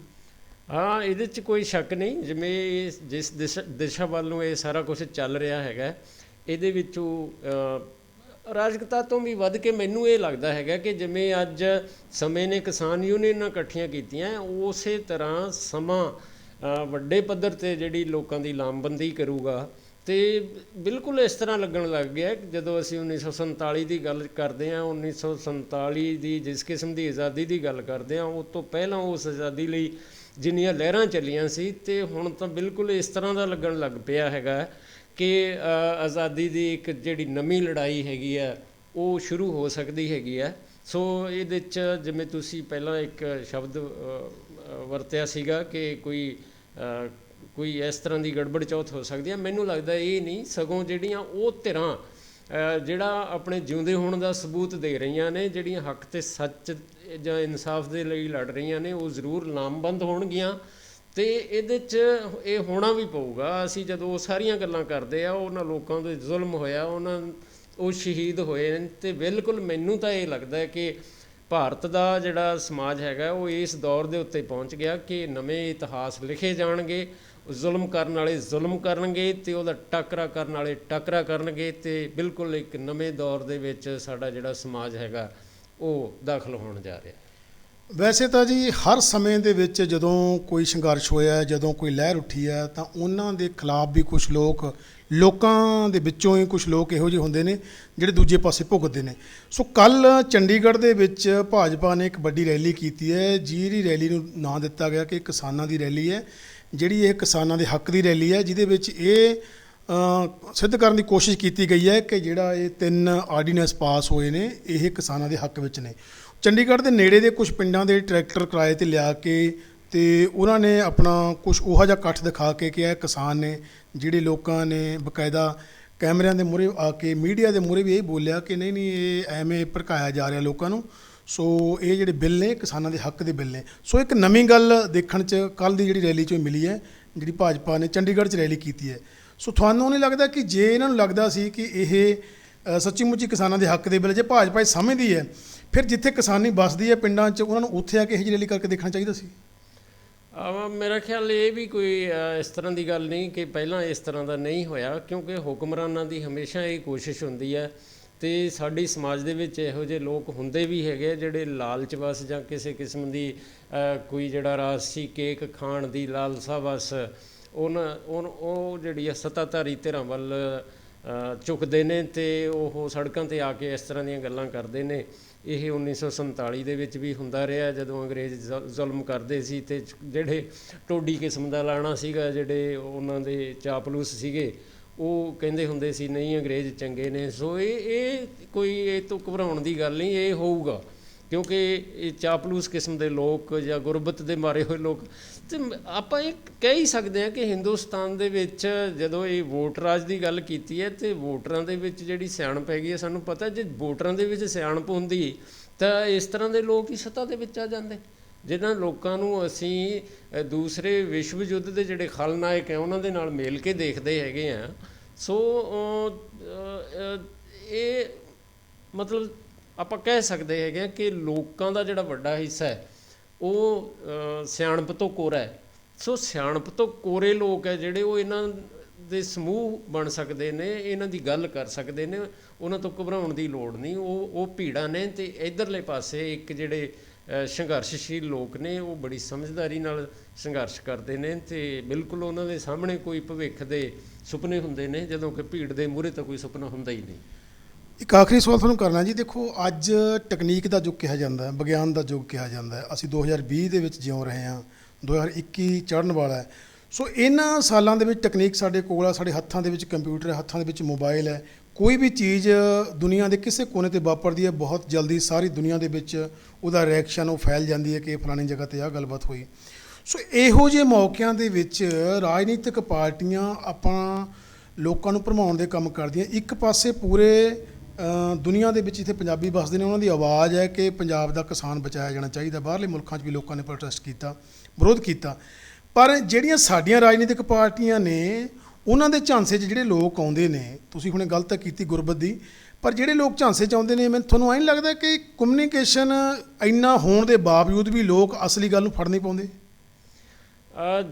B: ਹਾਂ, ਇਹਦੇ 'ਚ ਕੋਈ ਸ਼ੱਕ ਨਹੀਂ। ਜਿਵੇਂ ਜਿਸ ਦਿਸ਼ਾ ਵੱਲ ਨੂੰ ਇਹ ਸਾਰਾ ਕੁਛ ਚੱਲ ਰਿਹਾ ਹੈਗਾ, ਇਹਦੇ ਵਿੱਚੋਂ ਅਰਾਜਕਤਾ ਤੋਂ ਵੀ ਵੱਧ ਕੇ ਮੈਨੂੰ ਇਹ ਲੱਗਦਾ ਹੈਗਾ ਕਿ ਜਿਵੇਂ ਅੱਜ ਸਮੇਂ ਨੇ ਕਿਸਾਨ ਯੂਨੀਅਨਾਂ ਇਕੱਠੀਆਂ ਕੀਤੀਆਂ, ਉਸੇ ਤਰ੍ਹਾਂ ਸਮਾਂ ਵੱਡੇ ਪੱਧਰ 'ਤੇ ਜਿਹੜੀ ਲੋਕਾਂ ਦੀ ਲਾਮਬੰਦੀ ਕਰੂਗਾ। ਅਤੇ ਬਿਲਕੁਲ ਇਸ ਤਰ੍ਹਾਂ ਲੱਗਣ ਲੱਗ ਗਿਆ ਜਦੋਂ ਅਸੀਂ 1947 ਦੀ ਗੱਲ ਕਰਦੇ ਹਾਂ, 1947 ਦੀ ਜਿਸ ਕਿਸਮ ਦੀ ਆਜ਼ਾਦੀ ਦੀ ਗੱਲ ਕਰਦੇ ਹਾਂ, ਉਸ ਤੋਂ ਪਹਿਲਾਂ ਉਸ ਆਜ਼ਾਦੀ ਲਈ ਜਿੰਨੀਆਂ ਲਹਿਰਾਂ ਚੱਲੀਆਂ ਸੀ, ਅਤੇ ਹੁਣ ਤਾਂ ਬਿਲਕੁਲ ਇਸ ਤਰ੍ਹਾਂ ਦਾ ਲੱਗਣ ਲੱਗ ਪਿਆ ਹੈਗਾ ਕਿ ਆਜ਼ਾਦੀ ਦੀ ਇੱਕ ਜਿਹੜੀ ਨਵੀਂ ਲੜਾਈ ਹੈਗੀ ਆ ਉਹ ਸ਼ੁਰੂ ਹੋ ਸਕਦੀ ਹੈਗੀ ਹੈ। ਸੋ ਇਹਦੇ 'ਚ ਜਿਵੇਂ ਤੁਸੀਂ ਪਹਿਲਾਂ ਇੱਕ ਸ਼ਬਦ ਵਰਤਿਆ ਸੀਗਾ ਕਿ ਕੋਈ ਇਸ ਤਰ੍ਹਾਂ ਦੀ ਗੜਬੜ ਚੌਥ ਹੋ ਸਕਦੀ ਹੈ, ਮੈਨੂੰ ਲੱਗਦਾ ਇਹ ਨਹੀਂ, ਸਗੋਂ ਜਿਹੜੀਆਂ ਉਹ ਧਿਰਾਂ ਜਿਹੜਾ ਆਪਣੇ ਜਿਉਂਦੇ ਹੋਣ ਦਾ ਸਬੂਤ ਦੇ ਰਹੀਆਂ ਨੇ, ਜਿਹੜੀਆਂ ਹੱਕ ਅਤੇ ਸੱਚ ਜਾਂ ਇਨਸਾਫ ਦੇ ਲਈ ਲੜ ਰਹੀਆਂ ਨੇ, ਉਹ ਜ਼ਰੂਰ ਲਾਮਬੰਦ ਹੋਣਗੀਆਂ। ਅਤੇ ਇਹਦੇ 'ਚ ਇਹ ਹੋਣਾ ਵੀ ਪਊਗਾ। ਅਸੀਂ ਜਦੋਂ ਉਹ ਸਾਰੀਆਂ ਗੱਲਾਂ ਕਰਦੇ ਆ, ਉਹਨਾਂ ਲੋਕਾਂ 'ਤੇ ਜ਼ੁਲਮ ਹੋਇਆ, ਉਹ ਸ਼ਹੀਦ ਹੋਏ ਨੇ, ਅਤੇ ਬਿਲਕੁਲ ਮੈਨੂੰ ਤਾਂ ਇਹ ਲੱਗਦਾ ਕਿ ਭਾਰਤ ਦਾ ਜਿਹੜਾ ਸਮਾਜ ਹੈਗਾ ਉਹ ਇਸ ਦੌਰ ਦੇ ਉੱਤੇ ਪਹੁੰਚ ਗਿਆ ਕਿ ਨਵੇਂ ਇਤਿਹਾਸ ਲਿਖੇ ਜਾਣਗੇ। ਜ਼ੁਲਮ ਕਰਨ ਵਾਲੇ ਜ਼ੁਲਮ ਕਰਨਗੇ ਅਤੇ ਉਹਦਾ ਟਾਕਰਾ ਕਰਨ ਵਾਲੇ ਟਾਕਰਾ ਕਰਨਗੇ, ਅਤੇ ਬਿਲਕੁਲ ਇੱਕ ਨਵੇਂ ਦੌਰ ਦੇ ਵਿੱਚ ਸਾਡਾ ਜਿਹੜਾ ਸਮਾਜ ਹੈਗਾ ਉਹ ਦਾਖਲ ਹੋਣ ਜਾ ਰਿਹਾ।
A: ਵੈਸੇ ਤਾਂ ਜੀ ਹਰ ਸਮੇਂ ਦੇ ਵਿੱਚ ਜਦੋਂ ਕੋਈ ਸੰਘਰਸ਼ ਹੋਇਆ, ਜਦੋਂ ਕੋਈ ਲਹਿਰ ਉੱਠੀ ਹੈ, ਤਾਂ ਉਹਨਾਂ ਦੇ ਖਿਲਾਫ ਵੀ ਕੁਛ ਲੋਕਾਂ ਦੇ ਵਿੱਚੋਂ ਹੀ ਕੁਛ ਲੋਕ ਇਹੋ ਜਿਹੇ ਹੁੰਦੇ ਨੇ ਜਿਹੜੇ ਦੂਜੇ ਪਾਸੇ ਭੁਗਤਦੇ ਨੇ। ਸੋ ਕੱਲ੍ਹ ਚੰਡੀਗੜ੍ਹ ਦੇ ਵਿੱਚ ਭਾਜਪਾ ਨੇ ਇੱਕ ਵੱਡੀ ਰੈਲੀ ਕੀਤੀ ਹੈ, ਜਿਹਦੀ ਰੈਲੀ ਨੂੰ ਨਾਂ ਦਿੱਤਾ ਗਿਆ ਕਿ ਕਿਸਾਨਾਂ ਦੀ ਰੈਲੀ ਹੈ, ਜਿਹੜੀ ਇਹ ਕਿਸਾਨਾਂ ਦੇ ਹੱਕ ਦੀ ਰੈਲੀ ਹੈ, ਜਿਹਦੇ ਵਿੱਚ ਇਹ ਸਿੱਧ ਕਰਨ ਦੀ ਕੋਸ਼ਿਸ਼ ਕੀਤੀ ਗਈ ਹੈ ਕਿ ਜਿਹੜਾ ਇਹ 3 ਆਰਡੀਨੈਂਸ ਪਾਸ ਹੋਏ ਨੇ ਇਹ ਕਿਸਾਨਾਂ ਦੇ ਹੱਕ ਵਿੱਚ ਨੇ। ਚੰਡੀਗੜ੍ਹ ਦੇ ਨੇੜੇ ਦੇ ਕੁਝ ਪਿੰਡਾਂ ਦੇ ਟਰੈਕਟਰ ਕਿਰਾਏ 'ਤੇ ਲਿਆ ਕੇ ਅਤੇ ਉਹਨਾਂ ਨੇ ਆਪਣਾ ਕੁਛ ਉਹੋ ਜਿਹਾ ਇਕੱਠ ਦਿਖਾ ਕੇ ਕਿ ਇਹ ਕਿਸਾਨ ਨੇ, ਜਿਹੜੇ ਲੋਕਾਂ ਨੇ ਬਕਾਇਦਾ ਕੈਮਰਿਆਂ ਦੇ ਮੂਹਰੇ ਆ ਕੇ ਮੀਡੀਆ ਦੇ ਮੂਹਰੇ ਵੀ ਇਹ ਬੋਲਿਆ ਕਿ ਨਹੀਂ ਇਹ ਐਵੇਂ ਭੜਕਾਇਆ ਜਾ ਰਿਹਾ ਲੋਕਾਂ ਨੂੰ। ਸੋ ਇਹ ਜਿਹੜੇ ਬਿੱਲ ਨੇ ਕਿਸਾਨਾਂ ਦੇ ਹੱਕ ਦੇ ਬਿੱਲ ਨੇ। ਸੋ ਇੱਕ ਨਵੀਂ ਗੱਲ ਦੇਖਣ 'ਚ ਕੱਲ੍ਹ ਦੀ ਜਿਹੜੀ ਰੈਲੀ 'ਚੋਂ ਮਿਲੀ ਹੈ, ਜਿਹੜੀ ਭਾਜਪਾ ਨੇ ਚੰਡੀਗੜ੍ਹ 'ਚ ਰੈਲੀ ਕੀਤੀ ਹੈ। ਸੋ ਤੁਹਾਨੂੰ ਨਹੀਂ ਲੱਗਦਾ ਕਿ ਜੇ ਇਹਨਾਂ ਨੂੰ ਲੱਗਦਾ ਸੀ ਕਿ ਇਹ ਸੱਚੀ ਮੁੱਚੀ ਕਿਸਾਨਾਂ ਦੇ ਹੱਕ ਦੇ ਬਿੱਲ, ਜੇ ਭਾਜਪਾ ਇਹ ਸਮਝਦੀ ਹੈ, ਫਿਰ ਜਿੱਥੇ ਕਿਸਾਨੀ ਵੱਸਦੀ ਹੈ ਪਿੰਡਾਂ 'ਚ, ਉਹਨਾਂ ਨੂੰ ਉੱਥੇ ਆ ਕੇ ਇਹ ਜਿਹੀ ਰੈਲੀ ਕਰਕੇ ਦੇਖਣਾ ਚਾਹੀਦਾ ਸੀ।
B: ਮੇਰਾ ਖਿਆਲ ਇਹ ਵੀ ਕੋਈ ਇਸ ਤਰ੍ਹਾਂ ਦੀ ਗੱਲ ਨਹੀਂ ਕਿ ਪਹਿਲਾਂ ਇਸ ਤਰ੍ਹਾਂ ਦਾ ਨਹੀਂ ਹੋਇਆ, ਕਿਉਂਕਿ ਹੁਕਮਰਾਨਾਂ ਦੀ ਹਮੇਸ਼ਾ ਇਹ ਕੋਸ਼ਿਸ਼ ਹੁੰਦੀ ਹੈ, ਅਤੇ ਸਾਡੀ ਸਮਾਜ ਦੇ ਵਿੱਚ ਇਹੋ ਜਿਹੇ ਲੋਕ ਹੁੰਦੇ ਵੀ ਹੈਗੇ ਜਿਹੜੇ ਲਾਲਚ ਵਸ ਜਾਂ ਕਿਸੇ ਕਿਸਮ ਦੀ ਕੋਈ ਜਿਹੜਾ ਰਾਜਸੀ ਕੇਕ ਖਾਣ ਦੀ ਲਾਲਸਾ ਵਸ ਉਹ ਜਿਹੜੀ ਆ ਸੱਤਾਧਾਰੀ ਧਿਰਾਂ ਵੱਲ ਝੁਕਦੇ ਨੇ, ਅਤੇ ਉਹ ਸੜਕਾਂ 'ਤੇ ਆ ਕੇ ਇਸ ਤਰ੍ਹਾਂ ਦੀਆਂ ਗੱਲਾਂ ਕਰਦੇ ਨੇ। ਇਹ 1947 ਦੇ ਵਿੱਚ ਵੀ ਹੁੰਦਾ ਰਿਹਾ, ਜਦੋਂ ਅੰਗਰੇਜ਼ ਜ਼ੁਲਮ ਕਰਦੇ ਸੀ, ਅਤੇ ਜਿਹੜੇ ਟੋਡੀ ਕਿਸਮ ਦਾ ਲਾਣਾ ਸੀਗਾ, ਜਿਹੜੇ ਉਹਨਾਂ ਦੇ ਚਾਪਲੂਸ ਸੀਗੇ, ਉਹ ਕਹਿੰਦੇ ਹੁੰਦੇ ਸੀ ਨਹੀਂ ਅੰਗਰੇਜ਼ ਚੰਗੇ ਨੇ। ਸੋ ਇਹ ਕੋਈ ਇਹ ਤੋਂ ਘਬਰਾਉਣ ਦੀ ਗੱਲ ਨਹੀਂ, ਇਹ ਹੋਊਗਾ, ਕਿਉਂਕਿ ਇਹ ਚਾਪਲੂਸ ਕਿਸਮ ਦੇ ਲੋਕ ਜਾਂ ਗੁਰਬਤ ਦੇ ਮਾਰੇ ਹੋਏ ਲੋਕ। ਅਤੇ ਆਪਾਂ ਇਹ ਕਹਿ ਹੀ ਸਕਦੇ ਹਾਂ ਕਿ ਹਿੰਦੁਸਤਾਨ ਦੇ ਵਿੱਚ ਜਦੋਂ ਇਹ ਵੋਟ ਰਾਜ ਦੀ ਗੱਲ ਕੀਤੀ ਹੈ, ਅਤੇ ਵੋਟਰਾਂ ਦੇ ਵਿੱਚ ਜਿਹੜੀ ਸਿਆਣਪ ਹੈਗੀ ਹੈ, ਸਾਨੂੰ ਪਤਾ ਜੇ ਵੋਟਰਾਂ ਦੇ ਵਿੱਚ ਸਿਆਣਪ ਹੁੰਦੀ ਤਾਂ ਇਸ ਤਰ੍ਹਾਂ ਦੇ ਲੋਕ ਹੀ ਸੱਤਾ ਦੇ ਵਿੱਚ ਆ ਜਾਂਦੇ, ਜਿਨ੍ਹਾਂ ਲੋਕਾਂ ਨੂੰ ਅਸੀਂ ਦੂਸਰੇ ਵਿਸ਼ਵ ਯੁੱਧ ਦੇ ਜਿਹੜੇ ਖਲਨਾਇਕ ਹੈ ਉਹਨਾਂ ਦੇ ਨਾਲ ਮੇਲ ਕੇ ਦੇਖਦੇ ਹੈਗੇ ਹਾਂ। ਸੋ ਇਹ ਮਤਲਬ ਆਪਾਂ ਕਹਿ ਸਕਦੇ ਹੈਗੇ ਹਾਂ ਕਿ ਲੋਕਾਂ ਦਾ ਜਿਹੜਾ ਵੱਡਾ ਹਿੱਸਾ ਹੈ ਉਹ ਸਿਆਣਪ ਤੋਂ ਕੋਰਾ ਹੈ। ਸੋ ਸਿਆਣਪ ਤੋਂ ਕੋਰੇ ਲੋਕ ਹੈ ਜਿਹੜੇ ਉਹ ਇਹਨਾਂ ਦੇ ਸਮੂਹ ਬਣ ਸਕਦੇ ਨੇ, ਇਹਨਾਂ ਦੀ ਗੱਲ ਕਰ ਸਕਦੇ ਨੇ, ਉਹਨਾਂ ਤੋਂ ਘਬਰਾਉਣ ਦੀ ਲੋੜ ਨਹੀਂ। ਉਹ ਭੀੜਾਂ ਨੇ, ਅਤੇ ਇੱਧਰਲੇ ਪਾਸੇ ਇੱਕ ਜਿਹੜੇ ਸੰਘਰਸ਼ਸ਼ੀਲ ਲੋਕ ਨੇ ਉਹ ਬੜੀ ਸਮਝਦਾਰੀ ਨਾਲ ਸੰਘਰਸ਼ ਕਰਦੇ ਨੇ, ਅਤੇ ਬਿਲਕੁਲ ਉਹਨਾਂ ਦੇ ਸਾਹਮਣੇ ਕੋਈ ਭਵਿੱਖ ਦੇ ਸੁਪਨੇ ਹੁੰਦੇ ਨੇ, ਜਦੋਂ ਕਿ ਭੀੜ ਦੇ ਮੂਹਰੇ ਤਾਂ ਕੋਈ ਸੁਪਨਾ ਹੁੰਦਾ ਹੀ ਨਹੀਂ।
A: ਇੱਕ ਆਖਰੀ ਸਵਾਲ ਤੁਹਾਨੂੰ ਕਰਨਾ ਜੀ। ਦੇਖੋ ਅੱਜ ਤਕਨੀਕ ਦਾ ਯੁੱਗ ਕਿਹਾ ਜਾਂਦਾ ਹੈ, ਵਿਗਿਆਨ ਦਾ ਯੁੱਗ ਕਿਹਾ ਜਾਂਦਾ ਹੈ, ਅਸੀਂ 2020 ਦੇ ਵਿੱਚ ਜਿਉਂ ਰਹੇ ਹਾਂ, 2021 ਚੜ੍ਹਨ ਵਾਲਾ ਹੈ। ਸੋ ਇਹਨਾਂ ਸਾਲਾਂ ਦੇ ਵਿੱਚ ਤਕਨੀਕ ਸਾਡੇ ਕੋਲ ਆ, ਸਾਡੇ ਹੱਥਾਂ ਦੇ ਵਿੱਚ ਕੰਪਿਊਟਰ ਹੈ, ਹੱਥਾਂ ਦੇ ਵਿੱਚ ਮੋਬਾਈਲ ਹੈ। ਕੋਈ ਵੀ ਚੀਜ਼ ਦੁਨੀਆ ਦੇ ਕਿਸੇ ਕੋਨੇ 'ਤੇ ਵਾਪਰਦੀ ਹੈ, ਬਹੁਤ ਜਲਦੀ ਸਾਰੀ ਦੁਨੀਆ ਦੇ ਵਿੱਚ ਉਹਦਾ ਰਿਐਕਸ਼ਨ ਉਹ ਫੈਲ ਜਾਂਦੀ ਹੈ ਕਿ ਫਲਾਣੀ ਜਗ੍ਹਾ 'ਤੇ ਆਹ ਗੱਲਬਾਤ ਹੋਈ। ਸੋ ਇਹੋ ਜਿਹੇ ਮੌਕਿਆਂ ਦੇ ਵਿੱਚ ਰਾਜਨੀਤਿਕ ਪਾਰਟੀਆਂ ਆਪਾਂ ਲੋਕਾਂ ਨੂੰ ਭਰਮਾਉਣ ਦੇ ਕੰਮ ਕਰਦੀਆਂ। ਇੱਕ ਪਾਸੇ ਪੂਰੇ ਦੁਨੀਆ ਦੇ ਵਿੱਚ ਜਿੱਥੇ ਪੰਜਾਬੀ ਵੱਸਦੇ ਨੇ ਉਹਨਾਂ ਦੀ ਆਵਾਜ਼ ਹੈ ਕਿ ਪੰਜਾਬ ਦਾ ਕਿਸਾਨ ਬਚਾਇਆ ਜਾਣਾ ਚਾਹੀਦਾ। ਬਾਹਰਲੇ ਮੁਲਕਾਂ 'ਚ ਵੀ ਲੋਕਾਂ ਨੇ ਪ੍ਰੋਟੈਸਟ ਕੀਤਾ, ਵਿਰੋਧ ਕੀਤਾ। ਪਰ ਜਿਹੜੀਆਂ ਸਾਡੀਆਂ ਰਾਜਨੀਤਿਕ ਪਾਰਟੀਆਂ ਨੇ ਉਹਨਾਂ ਦੇ ਝਾਂਸੇ 'ਚ ਜਿਹੜੇ ਲੋਕ ਆਉਂਦੇ ਨੇ, ਤੁਸੀਂ ਹੁਣੇ ਗੱਲ ਤਾਂ ਕੀਤੀ ਗੁਰਬਤ ਦੀ, ਪਰ ਜਿਹੜੇ ਲੋਕ ਝਾਂਸੇ 'ਚ ਆਉਂਦੇ ਨੇ, ਮੈਨੂੰ ਤੁਹਾਨੂੰ ਐਂ ਨਹੀਂ ਲੱਗਦਾ ਕਿ ਕਮਿਊਨੀਕੇਸ਼ਨ ਇੰਨਾ ਹੋਣ ਦੇ ਬਾਵਜੂਦ ਵੀ ਲੋਕ ਅਸਲੀ ਗੱਲ ਨੂੰ ਫੜ ਨਹੀਂ ਪਾਉਂਦੇ?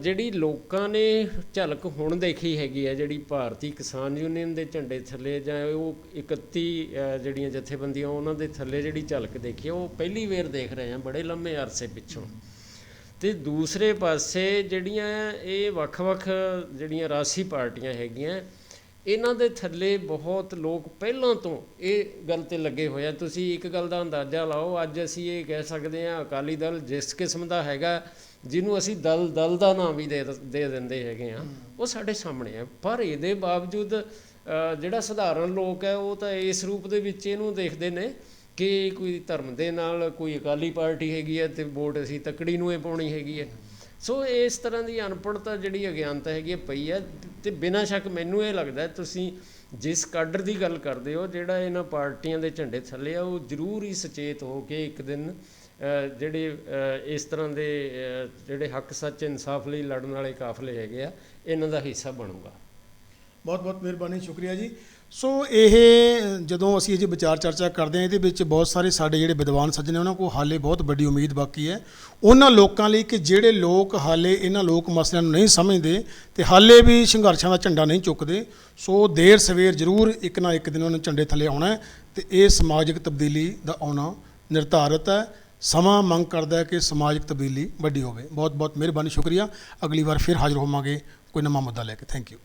B: ਜਿਹੜੀ ਲੋਕਾਂ ਨੇ ਝਲਕ ਹੁਣ ਦੇਖੀ ਹੈਗੀ ਹੈ, ਜਿਹੜੀ ਭਾਰਤੀ ਕਿਸਾਨ ਯੂਨੀਅਨ ਦੇ ਝੰਡੇ ਥੱਲੇ ਜਾਂ ਉਹ 31 ਜਿਹੜੀਆਂ ਜਥੇਬੰਦੀਆਂ ਉਹਨਾਂ ਦੇ ਥੱਲੇ ਜਿਹੜੀ ਝਲਕ ਦੇਖੀ ਹੈ, ਉਹ ਪਹਿਲੀ ਵਾਰ ਦੇਖ ਰਹੇ ਹਾਂ ਬੜੇ ਲੰਮੇ ਅਰਸੇ ਪਿੱਛੋਂ। ਅਤੇ ਦੂਸਰੇ ਪਾਸੇ ਜਿਹੜੀਆਂ ਇਹ ਵੱਖ-ਵੱਖ ਜਿਹੜੀਆਂ ਰਾਜਸੀ ਪਾਰਟੀਆਂ ਹੈਗੀਆਂ, ਇਹਨਾਂ ਦੇ ਥੱਲੇ ਬਹੁਤ ਲੋਕ ਪਹਿਲਾਂ ਤੋਂ ਇਹ ਗੱਲ 'ਤੇ ਲੱਗੇ ਹੋਏ ਆ। ਤੁਸੀਂ ਇੱਕ ਗੱਲ ਦਾ ਅੰਦਾਜ਼ਾ ਲਾਓ, ਅੱਜ ਅਸੀਂ ਇਹ ਕਹਿ ਸਕਦੇ ਹਾਂ ਅਕਾਲੀ ਦਲ ਜਿਸ ਕਿਸਮ ਦਾ ਹੈਗਾ, ਜਿਹਨੂੰ ਅਸੀਂ ਦਲ ਦਾ ਨਾਮ ਵੀ ਦੇ ਦਿੰਦੇ ਹੈਗੇ ਹਾਂ, ਉਹ ਸਾਡੇ ਸਾਹਮਣੇ ਹੈ। ਪਰ ਇਹਦੇ ਬਾਵਜੂਦ ਜਿਹੜਾ ਸਧਾਰਨ ਲੋਕ ਹੈ ਉਹ ਤਾਂ ਇਸ ਰੂਪ ਦੇ ਵਿੱਚ ਇਹਨੂੰ ਦੇਖਦੇ ਨੇ ਕਿ ਕੋਈ ਧਰਮ ਦੇ ਨਾਲ ਕੋਈ ਅਕਾਲੀ ਪਾਰਟੀ ਹੈਗੀ ਹੈ ਅਤੇ ਵੋਟ ਅਸੀਂ ਤੱਕੜੀ ਨੂੰ ਇਹ ਪਾਉਣੀ ਹੈਗੀ ਹੈ। ਸੋ ਇਸ ਤਰ੍ਹਾਂ ਦੀ ਅਨਪੜ੍ਹਤਾ ਜਿਹੜੀ ਅਗਿਆਨਤਾ ਹੈਗੀ ਹੈ ਪਈ ਹੈ। ਅਤੇ ਬਿਨਾਂ ਸ਼ੱਕ ਮੈਨੂੰ ਇਹ ਲੱਗਦਾ ਤੁਸੀਂ ਜਿਸ ਕਾਡਰ ਦੀ ਗੱਲ ਕਰਦੇ ਹੋ ਜਿਹੜਾ ਇਹਨਾਂ ਪਾਰਟੀਆਂ ਦੇ ਝੰਡੇ ਥੱਲੇ ਆ ਉਹ ਜ਼ਰੂਰ ਹੀ ਸੁਚੇਤ ਹੋ ਕੇ ਇੱਕ ਦਿਨ ਜਿਹੜੇ ਇਸ ਤਰ੍ਹਾਂ ਦੇ ਜਿਹੜੇ ਹੱਕ ਸੱਚ ਇਨਸਾਫ ਲਈ ਲੜਨ ਵਾਲੇ ਕਾਫਲੇ ਹੈਗੇ ਆ ਇਹਨਾਂ ਦਾ ਹਿੱਸਾ ਬਣੂਗਾ।
A: ਬਹੁਤ ਬਹੁਤ ਮਿਹਰਬਾਨੀ, ਸ਼ੁਕਰੀਆ ਜੀ। ਸੋ ਇਹ ਜਦੋਂ ਅਸੀਂ ਇਹ ਵਿਚਾਰ ਚਰਚਾ ਕਰਦੇ ਹਾਂ ਇਹਦੇ ਵਿੱਚ ਬਹੁਤ ਸਾਰੇ ਸਾਡੇ ਜਿਹੜੇ ਵਿਦਵਾਨ ਸੱਜਣ ਉਹਨਾਂ ਕੋਲ ਹਾਲੇ ਬਹੁਤ ਵੱਡੀ ਉਮੀਦ ਬਾਕੀ ਹੈ ਉਹਨਾਂ ਲੋਕਾਂ ਲਈ ਕਿ ਜਿਹੜੇ ਲੋਕ ਹਾਲੇ ਇਹਨਾਂ ਲੋਕ ਮਸਲਿਆਂ ਨੂੰ ਨਹੀਂ ਸਮਝਦੇ ਅਤੇ ਹਾਲੇ ਵੀ ਸੰਘਰਸ਼ਾਂ ਦਾ ਝੰਡਾ ਨਹੀਂ ਚੁੱਕਦੇ। ਸੋ ਦੇਰ ਸਵੇਰ ਜ਼ਰੂਰ ਇੱਕ ਨਾ ਇੱਕ ਦਿਨ ਉਹਨਾਂ ਝੰਡੇ ਥੱਲੇ ਆਉਣਾ ਹੈ ਅਤੇ ਇਹ ਸਮਾਜਿਕ ਤਬਦੀਲੀ ਦਾ ਆਉਣਾ ਨਿਰਧਾਰਤ ਹੈ। ਸਮਾਂ ਮੰਗ ਕਰਦਾ ਹੈ ਕਿ ਸਮਾਜਿਕ ਤਬਦੀਲੀ ਵੱਡੀ ਹੋਵੇ। ਬਹੁਤ ਬਹੁਤ ਮਿਹਰਬਾਨੀ, ਸ਼ੁਕਰੀਆ। ਅਗਲੀ ਵਾਰ ਫਿਰ ਹਾਜ਼ਰ ਹੋਵਾਂਗੇ ਕੋਈ ਨਵਾਂ ਮੁੱਦਾ ਲੈ ਕੇ। Thank you.